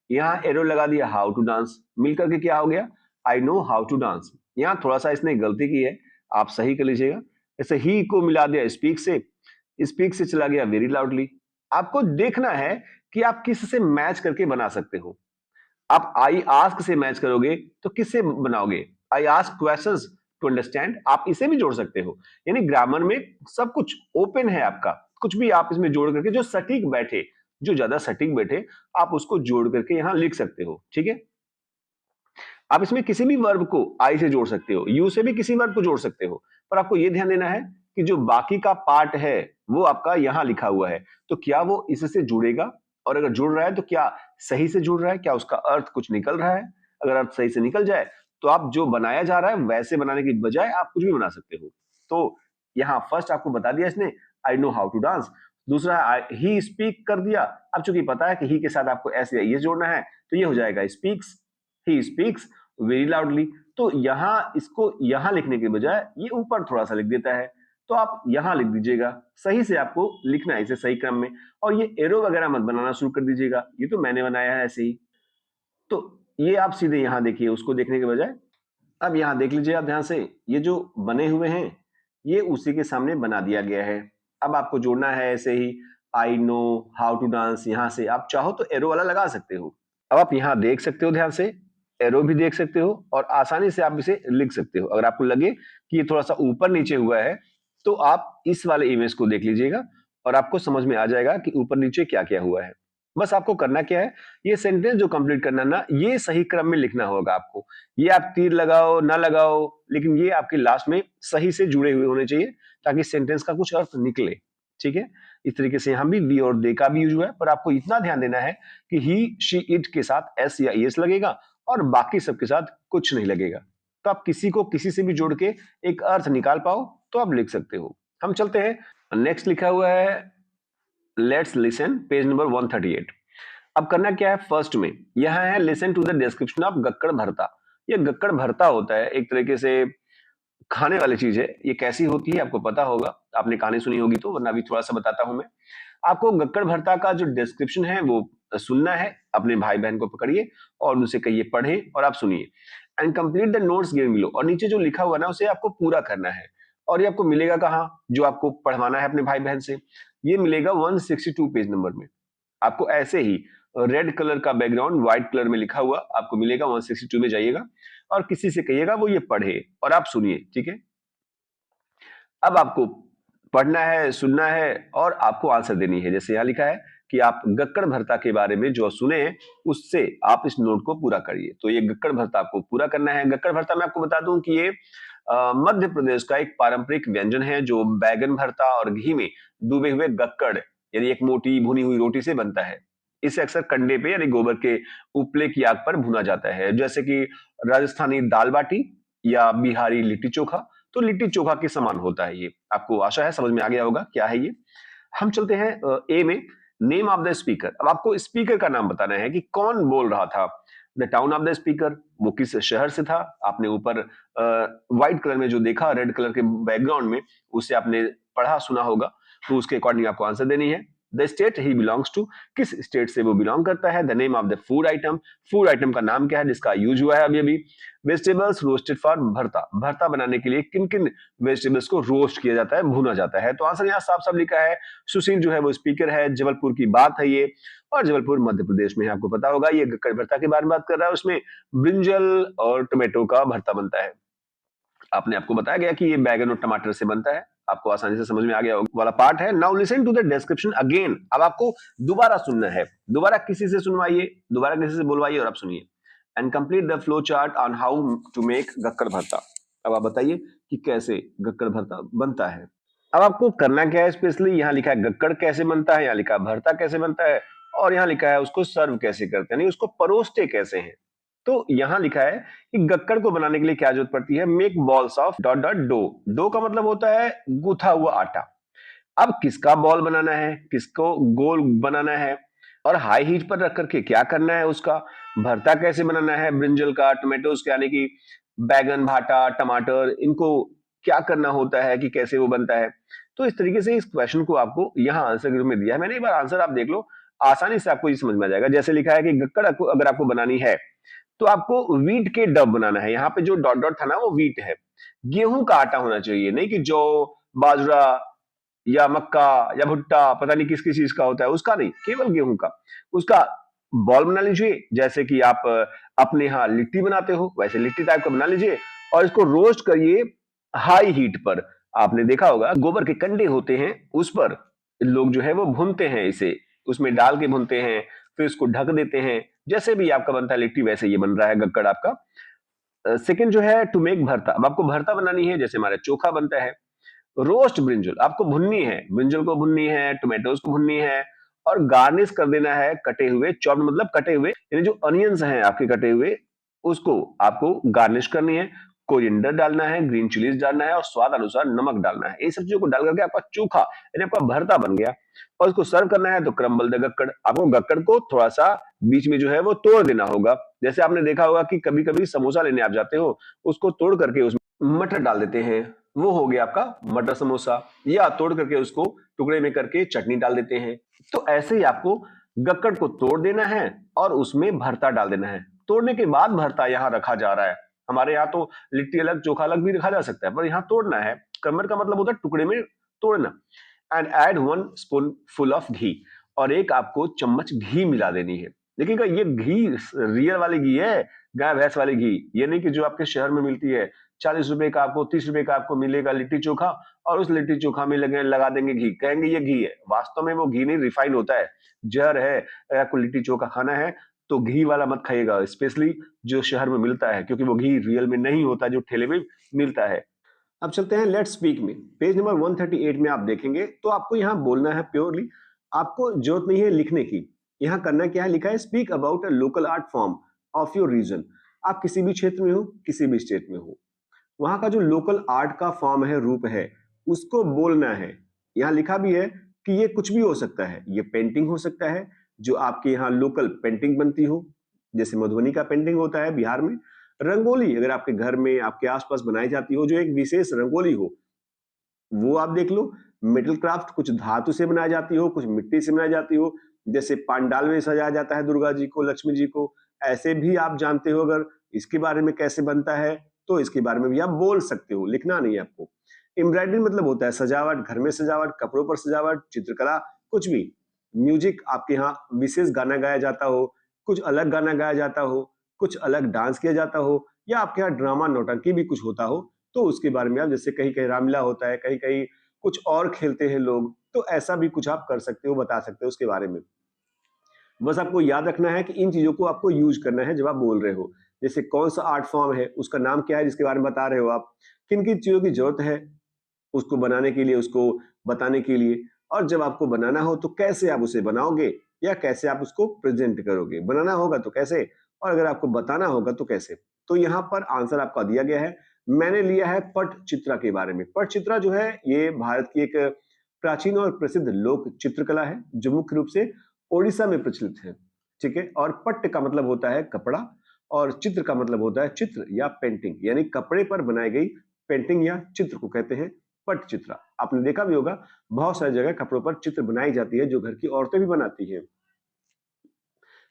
यहां एरो लगा दिया, हाउ टू डांस, मिलकर के क्या हो गया, I know how to dance. यहां थोड़ा सा इसने गलती की है, आप सही कर लीजिएगा। जैसे ही को मिला दिया स्पीक से, स्पीक से चला गया वेरी लाउडली। आपको देखना है कि आप किस से मैच करके बना सकते हो। आप आई आस्क से मैच करोगे तो किससे बनाओगे, I ask questions to understand, आप इसे भी जोड़ सकते हो। यानी ग्रामर में सब कुछ ओपन है आपका, कुछ भी आप इसमें जोड़ करके जो सटीक बैठे, जो ज्यादा सटीक बैठे, आप उसको जोड़ करके यहां लिख सकते हो। ठीक है, आप इसमें किसी भी वर्ब को आई से जोड़ सकते हो, यू से भी किसी वर्ब को जोड़ सकते हो, पर आपको यह ध्यान देना है कि जो बाकी का पार्ट है वो आपका यहां लिखा हुआ है, तो क्या वो इससे जुड़ेगा, और अगर जुड़ रहा है तो क्या सही से जुड़ रहा है, क्या उसका अर्थ कुछ निकल रहा है। अगर अर्थ सही से निकल जाए तो आप जो बनाया जा रहा है वैसे बनाने की बजाय आप कुछ भी बना सकते हो। तो यहाँ फर्स्ट आपको बता दिया इसने, I know how to dance. दूसरा ही स्पीक कर दिया, अब चूंकि पता है कि ही के साथ आपको एस या ईएस जोड़ना है तो ये हो जाएगा speaks, he speaks very loudly. तो यहां इसको यहां लिखने के बजाय ये ऊपर थोड़ा सा लिख देता है, तो आप यहां लिख दीजिएगा। सही से आपको लिखना है इसे सही क्रम में, और ये एरो वगैरह मत बनाना शुरू कर दीजिएगा, ये तो मैंने बनाया है ऐसे ही। तो ये आप सीधे यहां देखिए उसको देखने के बजाय। अब यहां देख लीजिए आप ध्यान से, ये जो बने हुए हैं ये उसी के सामने बना दिया गया है। अब आपको जोड़ना है ऐसे ही, I know how to dance, यहां से आप चाहो तो एरो वाला लगा सकते हो। अब आप यहां देख सकते हो ध्यान से, एरो भी देख सकते हो और आसानी से आप इसे लिख सकते हो। अगर आपको लगे कि ये थोड़ा सा ऊपर नीचे हुआ है तो आप इस वाले इमेज को देख लीजिएगा और आपको समझ में आ जाएगा कि ऊपर नीचे क्या क्या हुआ है। बस आपको करना क्या है, ये सेंटेंस जो कंप्लीट करना ना, ये सही क्रम में लिखना होगा आपको। ये आप तीर लगाओ ना लगाओ, लेकिन ये आपके लास्ट में सही से जुड़े हुए होने चाहिए ताकि सेंटेंस का कुछ अर्थ निकले। ठीक है, इस तरीके से यहां भी वी और दे का भी यूज हुआ है, पर आपको इतना ध्यान देना है कि ही, शी, इट के साथ एस या ईएस लगेगा और बाकी सबके साथ कुछ नहीं लगेगा। तो आप किसी को किसी से भी जोड़ के एक अर्थ निकाल पाओ तो आप लिख सकते हो। हम चलते हैं, नेक्स्ट लिखा हुआ है लेट्स लिसन, पेज नंबर 138। अब करना क्या है, फर्स्ट में यहां है listen to the description of gakkad bharta. ये गक्कड़ भरता होता है, एक तरीके से खाने वाली चीज है। ये कैसी होती है आपको पता होगा, आपने कहानी सुनी होगी तो, वरना अभी थोड़ा सा बताता हूं मैं आपको। गक्कड़ भरता का जो डिस्क्रिप्शन है वो सुनना है, अपने भाई बहन को पकड़िए और उनसे कहिए पढ़े और आप सुनिए। And complete the notes given below, और नीचे जो लिखा हुआ ना उसे आपको पूरा करना है। और ये आपको मिलेगा कहाँ, जो आपको पढ़वाना है अपने भाई बहन से, ये मिलेगा 162 पेज नंबर में। आपको ऐसे ही रेड कलर का बैकग्राउंड व्हाइट कलर में लिखा हुआ आपको मिलेगा, 162 में जाइएगा और किसी से कहिएगा वो ये पढ़े और आप सुनिए। ठीक है, अब आपको पढ़ना है, सुनना है और आपको आंसर देनी है। जैसे यहाँ लिखा है कि आप गक्कड़ भरता के बारे में जो सुने हैं उससे आप इस नोट को पूरा करिए। तो ये गक्कड़ भरता आपको पूरा करना है। गक्कड़ भरता मैं आपको बता दूं कि ये मध्य प्रदेश का एक पारंपरिक व्यंजन है जो बैगन भरता और घी में डूबे हुए गक्कड़ यानी एक मोटी भुनी हुई रोटी से बनता है। इसे अक्सर कंडे पे यानी गोबर के उपले की आग पर भुना जाता है, जैसे कि राजस्थानी दाल बाटी या बिहारी लिट्टी चोखा। तो लिट्टी चोखा के समान होता है ये। आपको आशा है समझ में आ गया होगा क्या है ये। हम चलते हैं ए में, नेम ऑफ द स्पीकर। अब आपको स्पीकर का नाम बताना है कि कौन बोल रहा था। The town of the speaker, वो किस शहर से था, आपने ऊपर व्हाइट कलर में जो देखा रेड कलर के बैकग्राउंड में, उससे आपने पढ़ा सुना होगा, तो उसके अकॉर्डिंग आपको आंसर देनी है। The state he belongs to, किस स्टेट से वो बिलोंग करता है। The name of the food item, food item का नाम क्या है जिसका यूज हुआ है अभी अभी। वेजिटेबल्स रोस्टेड फॉर भरता, भरता बनाने के लिए किन किन वेजिटेबल्स को रोस्ट किया जाता है, भुना जाता है। तो आंसर यहाँ साफ साफ लिखा है, सुशील जो है वो स्पीकर है, जबलपुर की बात है ये, और जबलपुर मध्य प्रदेश में है, आपको पता होगा। ये गक्कड़ भरता के बारे में बात कर रहा है, उसमें ब्रिंजल और टोमेटो का भरता बनता है। आपको बताया गया कि ये बैगन और टमाटर से बनता है, आपको आसानी से समझ में आ गया वाला पार्ट है। Now listen to the description again, अब आपको दोबारा सुनना है, दोबारा किसी से सुनवाइए, दोबारा किसी से बोलवाइए और आप सुनिए। And complete the flow chart on how to make gakkad bharta. अब आप बताइए कि कैसे गक्कड़ भरता बनता है। अब आपको करना क्या है, स्पेशली यहाँ लिखा है गक्कड़ कैसे बनता है, यहाँ लिखा है भरता कैसे बनता है, और यहाँ लिखा है उसको सर्व कैसे करते हैं, यानी उसको परोसते कैसे हैं। तो यहां लिखा है कि गक्कड़ को बनाने के लिए क्या जरूरत पड़ती है, make balls of dot dot dough. Dough का मतलब होता है गूथा हुआ आटा। अब किसका बॉल बनाना है, किसको गोल बनाना है, और हाई हीट पर रख करके क्या करना है, उसका भरता कैसे बनाना है, ब्रिंजल का, टोमेटोज यानी कि बैगन, भाटा, टमाटर, इनको क्या करना होता है कि कैसे वो बनता है। तो इस तरीके से इस क्वेश्चन को आपको यहाँ आंसर के रूप में दिया है मैंने। एक बार आंसर आप देख लो, आसानी से आपको ये समझ में आ जाएगा। जैसे लिखा है कि गक्कड़ अगर आपको बनानी है तो आपको व्हीट के डब बनाना है। यहाँ पे जो डॉट डॉट था ना वो व्हीट है, गेहूं का आटा होना चाहिए, नहीं कि जौ, बाजरा या मक्का या भुट्टा, पता नहीं किस किस चीज का होता है, उसका नहीं, केवल गेहूं का। उसका बॉल बना लीजिए, जैसे कि आप अपने यहाँ लिट्टी बनाते हो वैसे लिट्टी टाइप का बना लीजिए, और इसको रोस्ट करिए हाई हीट पर। आपने देखा होगा गोबर के कंडे होते हैं, उस पर लोग जो है वो भूनते हैं, इसे उसमें डाल के भूनते हैं, फिर इसको ढक देते हैं। जैसे भी आपका बनता है लिट्टी, वैसे ये बन रहा है गक्कड़ आपका। सेकंड जो है टू मेक भरता, अब आपको भरता बनानी है, जैसे हमारा चोखा बनता है। रोस्ट ब्रिंजल, आपको भुननी है, ब्रिंजल को भुननी है, टोमेटोज को भुननी है, और गार्निश कर देना है कटे हुए, चॉप मतलब कटे हुए, यानी जो अनियंस हैं आपके कटे हुए, उसको आपको गार्निश करनी है। कोरिएंडर डालना है, ग्रीन चिलीज डालना है, और स्वाद अनुसार नमक डालना है। इन सब चीजों को डाल करके आपका चोखा यानी आपका भरता बन गया। और इसको सर्व करना है तो क्रम्बल द गक्कड़, आपको गक्कड़ को थोड़ा सा बीच में जो है वो तोड़ देना होगा। जैसे आपने देखा होगा कि कभी कभी समोसा लेने आप जाते हो, उसको तोड़ करके उसमें मटर डाल देते हैं, वो हो गया आपका मटर समोसा। या तोड़ करके उसको टुकड़े में करके चटनी डाल देते हैं। तो ऐसे ही आपको गक्कड़ को तोड़ देना है और उसमें भरता डाल देना है। तोड़ने के बाद भरता यहाँ रखा जा रहा है। हमारे यहाँ तो लिट्टी अलग चोखा अलग भी रखा जा सकता है, पर यहाँ तोड़ना है। क्रमर का मतलब होता है टुकड़े में तोड़ना। And add 1 spoon full of ghee, और एक आपको चम्मच घी मिला देनी है। देखिएगा ये घी रियल वाली घी है, गाय भैंस वाली घी, ये नहीं कि जो आपके शहर में मिलती है 40 रुपए का आपको 30 रुपए का आपको मिलेगा लिट्टी चोखा, और उस लिट्टी चोखा में लगा देंगे घी, कहेंगे ये घी है। वास्तव में वो घी नहीं, रिफाइन होता है, जहर है। अगर आपको लिट्टी चोखा खाना है तो घी वाला मत खाइएगा, स्पेशली जो शहर में मिलता है, क्योंकि वो घी रियल में नहीं होता जो ठेले में मिलता है। अब चलते हैं लेट्स स्पीक में, पेज नंबर 138 में आप देखेंगे तो आपको यहाँ बोलना है प्योरली, आपको जरूरत नहीं है लिखने की। यहाँ करना क्या है, लिखा है speak about a local art form of your region. आप किसी भी क्षेत्र में हो, किसी भी स्टेट में हो, वहां का जो लोकल आर्ट का फॉर्म है, रूप है, उसको बोलना है। यहाँ लिखा भी है कि ये कुछ भी हो सकता है, ये पेंटिंग हो सकता है जो आपके यहाँ लोकल पेंटिंग बनती हो, जैसे मधुबनी का पेंटिंग होता है बिहार में। रंगोली अगर आपके घर में आपके आसपास बनाई जाती हो, जो एक विशेष रंगोली हो, वो आप देख लो। मेटल क्राफ्ट कुछ धातु से बनाई जाती हो, कुछ मिट्टी से बनाई जाती हो, जैसे पांडाल में सजाया जाता है दुर्गा जी को, लक्ष्मी जी को, ऐसे भी आप जानते हो। अगर इसके बारे में कैसे बनता है तो इसके बारे में भी आप बोल सकते हो, लिखना नहीं है आपको। एम्ब्रॉयडरी मतलब होता है सजावट, घर में सजावट, कपड़ों पर सजावट, चित्रकला, कुछ भी। म्यूजिक आपके यहाँ विशेष गाना गाया जाता हो, कुछ अलग गाना गाया जाता हो, कुछ अलग डांस किया जाता हो, या आपके यहाँ ड्रामा नौटंकी भी कुछ होता हो, तो उसके बारे में आप, जैसे कहीं कहीं रामलीला होता है, कहीं कहीं कुछ और खेलते हैं लोग, तो ऐसा भी कुछ आप कर सकते हो, बता सकते हो उसके बारे में। बस आपको याद रखना है कि इन चीजों को आपको यूज करना है जब आप बोल रहे हो। जैसे कौन सा आर्ट फॉर्म है, उसका नाम क्या है जिसके बारे में बता रहे हो आप, किन किन चीजों की जरूरत है उसको बनाने के लिए, उसको बताने के लिए, और जब आपको बनाना हो तो कैसे आप उसे बनाओगे या कैसे आप उसको प्रेजेंट करोगे। बनाना होगा तो कैसे, और अगर आपको बताना होगा तो कैसे। तो यहाँ पर आंसर आपका दिया गया है। मैंने लिया है पटचित्रा के बारे में। पटचित्रा जो है ये भारत की एक प्राचीन और प्रसिद्ध लोक चित्रकला है जो मुख्य रूप से ओडिशा में प्रचलित है। ठीक है, और पट्ट का मतलब होता है कपड़ा, और चित्र का मतलब होता है चित्र या पेंटिंग, यानी कपड़े पर बनाई गई पेंटिंग या चित्र को कहते हैं पटचित्रा। आपने देखा भी होगा बहुत सारी जगह कपड़ों पर चित्र बनाई जाती है जो घर की औरतें भी बनाती हैं।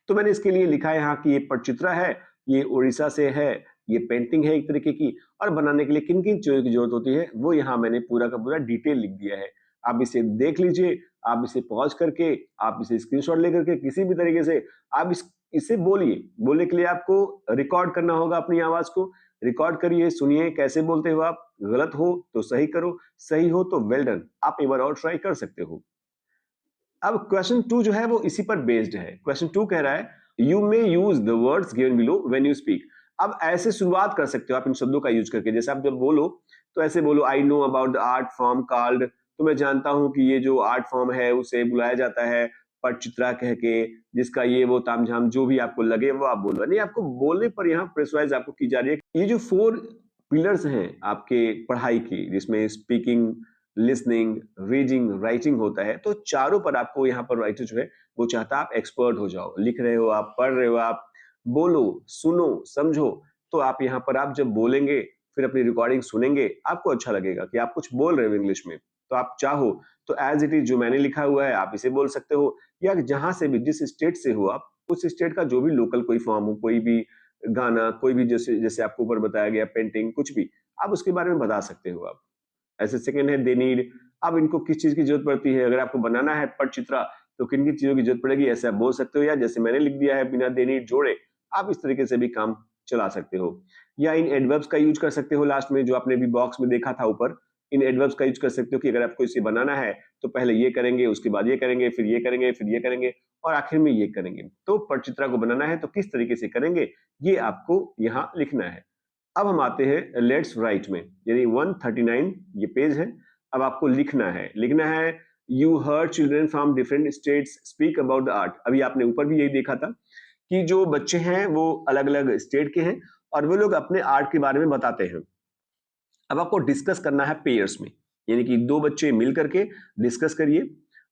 तो मैंने इसके लिए लिखा है यहाँ कि ये पटचित्रा है, ये उड़ीसा से है, ये पेंटिंग है एक तरीके की, और बनाने के लिए किन किन चीजों की जरूरत होती है वो यहाँ मैंने पूरा का पूरा डिटेल लिख दिया है। आप इसे देख लीजिए, आप इसे पॉज करके, आप इसे स्क्रीनशॉट लेकर के किसी भी तरीके से आप इसे बोलिए। बोलने के लिए आपको रिकॉर्ड करना होगा अपनी आवाज को। रिकॉर्ड करिए, सुनिए कैसे बोलते हो आप। गलत हो तो सही करो, सही हो तो वेल डन। आप एक बार और ट्राई कर सकते हो। अब क्वेश्चन 2 जो है वो इसी पर बेस्ड है। क्वेश्चन 2 कह रहा है you may use the words given below when you speak. अब ऐसे शुरुआत कर सकते हो आप इन शब्दों का यूज करके। जैसे आप जब बोलो तो ऐसे बोलो, I know about the art form called, तो मैं जानता हूं कि ये जो आर्ट फॉर्म है उसे बुलाया जाता है पटचित्रा कह के, जिसका ये वो तामझाम जो भी आपको लगे वो आप बोलो। नहीं, आपको बोलने पर यहाँ प्रेशराइज आपको की जा रही है। ये जो 4 पिलर्स हैं आपके पढ़ाई की, जिसमें स्पीकिंग, लिसनिंग, रीडिंग, राइटिंग होता है, तो चारों पर आपको यहाँ पर राइटर जो है वो चाहता है आप एक्सपर्ट हो जाओ। लिख रहे हो आप, पढ़ रहे हो आप, बोलो, सुनो, समझो। तो आप यहाँ पर आप जब बोलेंगे फिर अपनी रिकॉर्डिंग सुनेंगे, आपको अच्छा लगेगा कि आप कुछ बोल रहे हो इंग्लिश में। तो आप चाहो तो एज इट इज जो मैंने लिखा हुआ है आप इसे बोल सकते हो, या जहां से भी, जिस स्टेट से हो आप, उस स्टेट का जो भी लोकल कोई फॉर्म हो, कोई भी गाना, कोई भी जैसे जैसे आपको ऊपर बताया गया पेंटिंग, कुछ भी आप उसके बारे में बता सकते हो आप। ऐसे सेकंड है दे नीड। अब इनको किस चीज की जरूरत पड़ती है, अगर आपको बनाना है पटचित्रा तो किन किन चीजों की जरूरत पड़ेगी, ऐसे आप बोल सकते हो। या जैसे मैंने लिख दिया है बिना दे नीड जोड़े, आप इस तरीके से भी काम चला सकते हो। या इन एडवर्ब्स का यूज कर सकते हो लास्ट में, जो आपने भी बॉक्स में देखा था ऊपर। इन एडवर्ब्स का यूज कर सकते हो कि अगर आपको इसे बनाना है तो पहले ये करेंगे, उसके बाद ये करेंगे, फिर ये करेंगे, फिर ये करेंगे और आखिर में ये करेंगे। तो पटचित्रा को बनाना है तो किस तरीके से करेंगे ये आपको यहाँ लिखना है। अब हम आते हैं लेट्स राइट में, यानी 139 ये पेज है। अब आपको लिखना है you heard children from different states speak about the art. अभी आपने ऊपर भी यही देखा था कि जो बच्चे हैं वो अलग अलग स्टेट के हैं और वो लोग अपने आर्ट के बारे में बताते हैं। अब आपको डिस्कस करना है पेयर्स में, यानी कि 2 बच्चे मिल करके डिस्कस करिए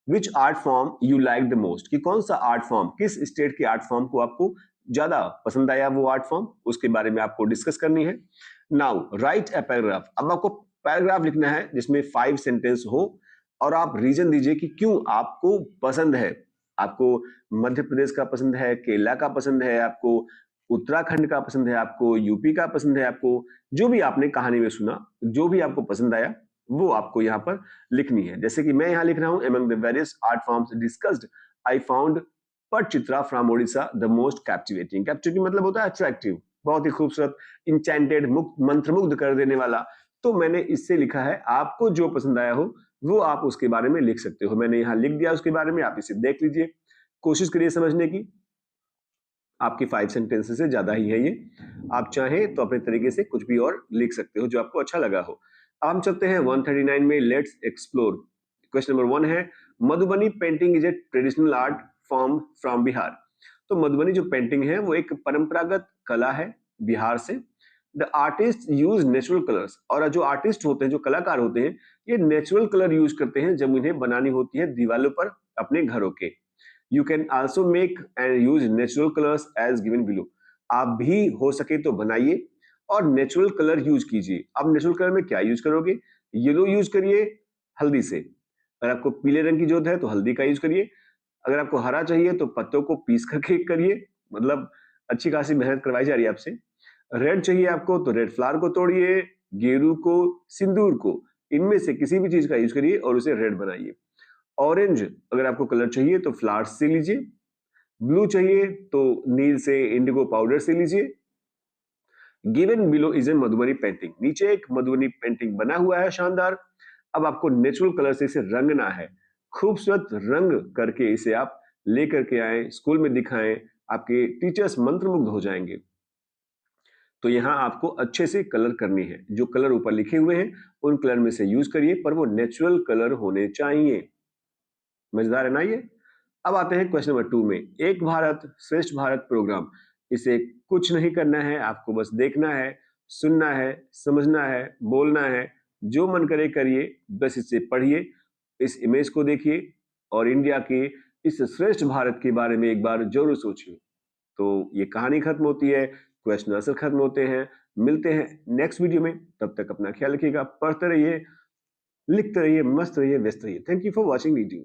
विच art form you like the most, कि कौन सा आर्ट फॉर्म, किस स्टेट के आर्ट फॉर्म को आपको ज्यादा पसंद आया वो आर्ट फॉर्म, उसके बारे में आपको डिस्कस करनी है। Now right a paragraph. अब आपको पैराग्राफ लिखना है जिसमें 5 सेंटेंस हो और आप रीजन दीजिए कि क्यों आपको पसंद है। आपको मध्य प्रदेश का पसंद है, केरला का पसंद है, आपको उत्तराखंड का पसंद है, आपको यूपी का पसंद है, आपको जो भी आपने कहानी में सुना, जो भी आपको पसंद आया वो आपको यहाँ पर लिखनी है। जैसे कि मैं यहाँ लिख रहा हूँ among the various art forms discussed, I found Patachitra from Odisha the most captivating. Captivating मतलब होता है अट्रैक्टिव, बहुत ही खूबसूरत, इंचेंटेड, मंत्रमुग्ध कर देने वाला। तो मैंने इससे लिखा है आपको जो पसंद आया हो वो आप उसके बारे में लिख सकते हो। मैंने यहाँ लिख दिया उसके बारे में, आप इसे देख लीजिए, कोशिश करिए समझने की। आपकी 5 सेंटेंसेस से ज्यादा ही है ये। आप चाहें तो अपने तरीके से कुछ भी और लिख सकते हो जो आपको अच्छा लगा हो। अब हम चलते हैं 139 में, लेट्स एक्सप्लोर। क्वेश्चन नंबर 1 है Madhubani painting is a traditional art form from Bihar. तो मधुबनी जो पेंटिंग है वो एक परंपरागत कला है बिहार से। The artist use natural colours, और जो आर्टिस्ट होते हैं, जो कलाकार होते हैं, ये नेचुरल कलर यूज करते हैं जब इन्हें बनानी होती है दीवारों पर अपने घरों के। You can also make and use natural colours as given below. आप भी हो सके तो बनाइए और नेचुरल कलर यूज कीजिए। अब नेचुरल कलर में क्या यूज करोगे? येलो यूज करिए हल्दी से। अगर आपको पीले रंग की जरूरत है तो हल्दी का यूज करिए। अगर आपको हरा चाहिए तो पत्तों को पीस करके करिए, मतलब अच्छी खासी मेहनत करवाई जा रही है आपसे। रेड चाहिए आपको तो रेड फ्लावर को तोड़िए, गेरू को, सिंदूर को, इनमें से किसी भी चीज का यूज करिए और उसे रेड बनाइए। ऑरेंज अगर आपको कलर चाहिए तो फ्लावर्स से लीजिए। ब्लू चाहिए तो नील से, इंडिगो पाउडर से लीजिए। Given below is a Madhubani painting. नीचे एक मधुबनी पेंटिंग बना हुआ है शानदार। अब आपको नेचुरल कलर से इसे रंगना है, खूबसूरत रंग करके इसे आप लेकर के आए, स्कूल में दिखाएं, आपके टीचर्स मंत्रमुग्ध हो जाएंगे। तो यहाँ आपको अच्छे से कलर करनी है। जो कलर ऊपर लिखे हुए हैं उन कलर में से यूज करिए, पर वो नेचुरल कलर होने चाहिए। मजेदार है ना ये? अब आते हैं क्वेश्चन नंबर 2 में, एक भारत श्रेष्ठ भारत प्रोग्राम। इसे कुछ नहीं करना है, आपको बस देखना है, सुनना है, समझना है, बोलना है, जो मन करे करिए। बस इसे पढ़िए, इस इमेज को देखिए और इंडिया के इस श्रेष्ठ भारत के बारे में एक बार जरूर सोचिए। तो ये कहानी खत्म होती है क्वेश्चन आंसर खत्म होते हैं। मिलते हैं नेक्स्ट वीडियो में, तब तक अपना ख्याल रखिएगा, पढ़ते रहिए, लिखते रहिए, मस्त रहिए, व्यस्त रहिए। Thank you for watching video.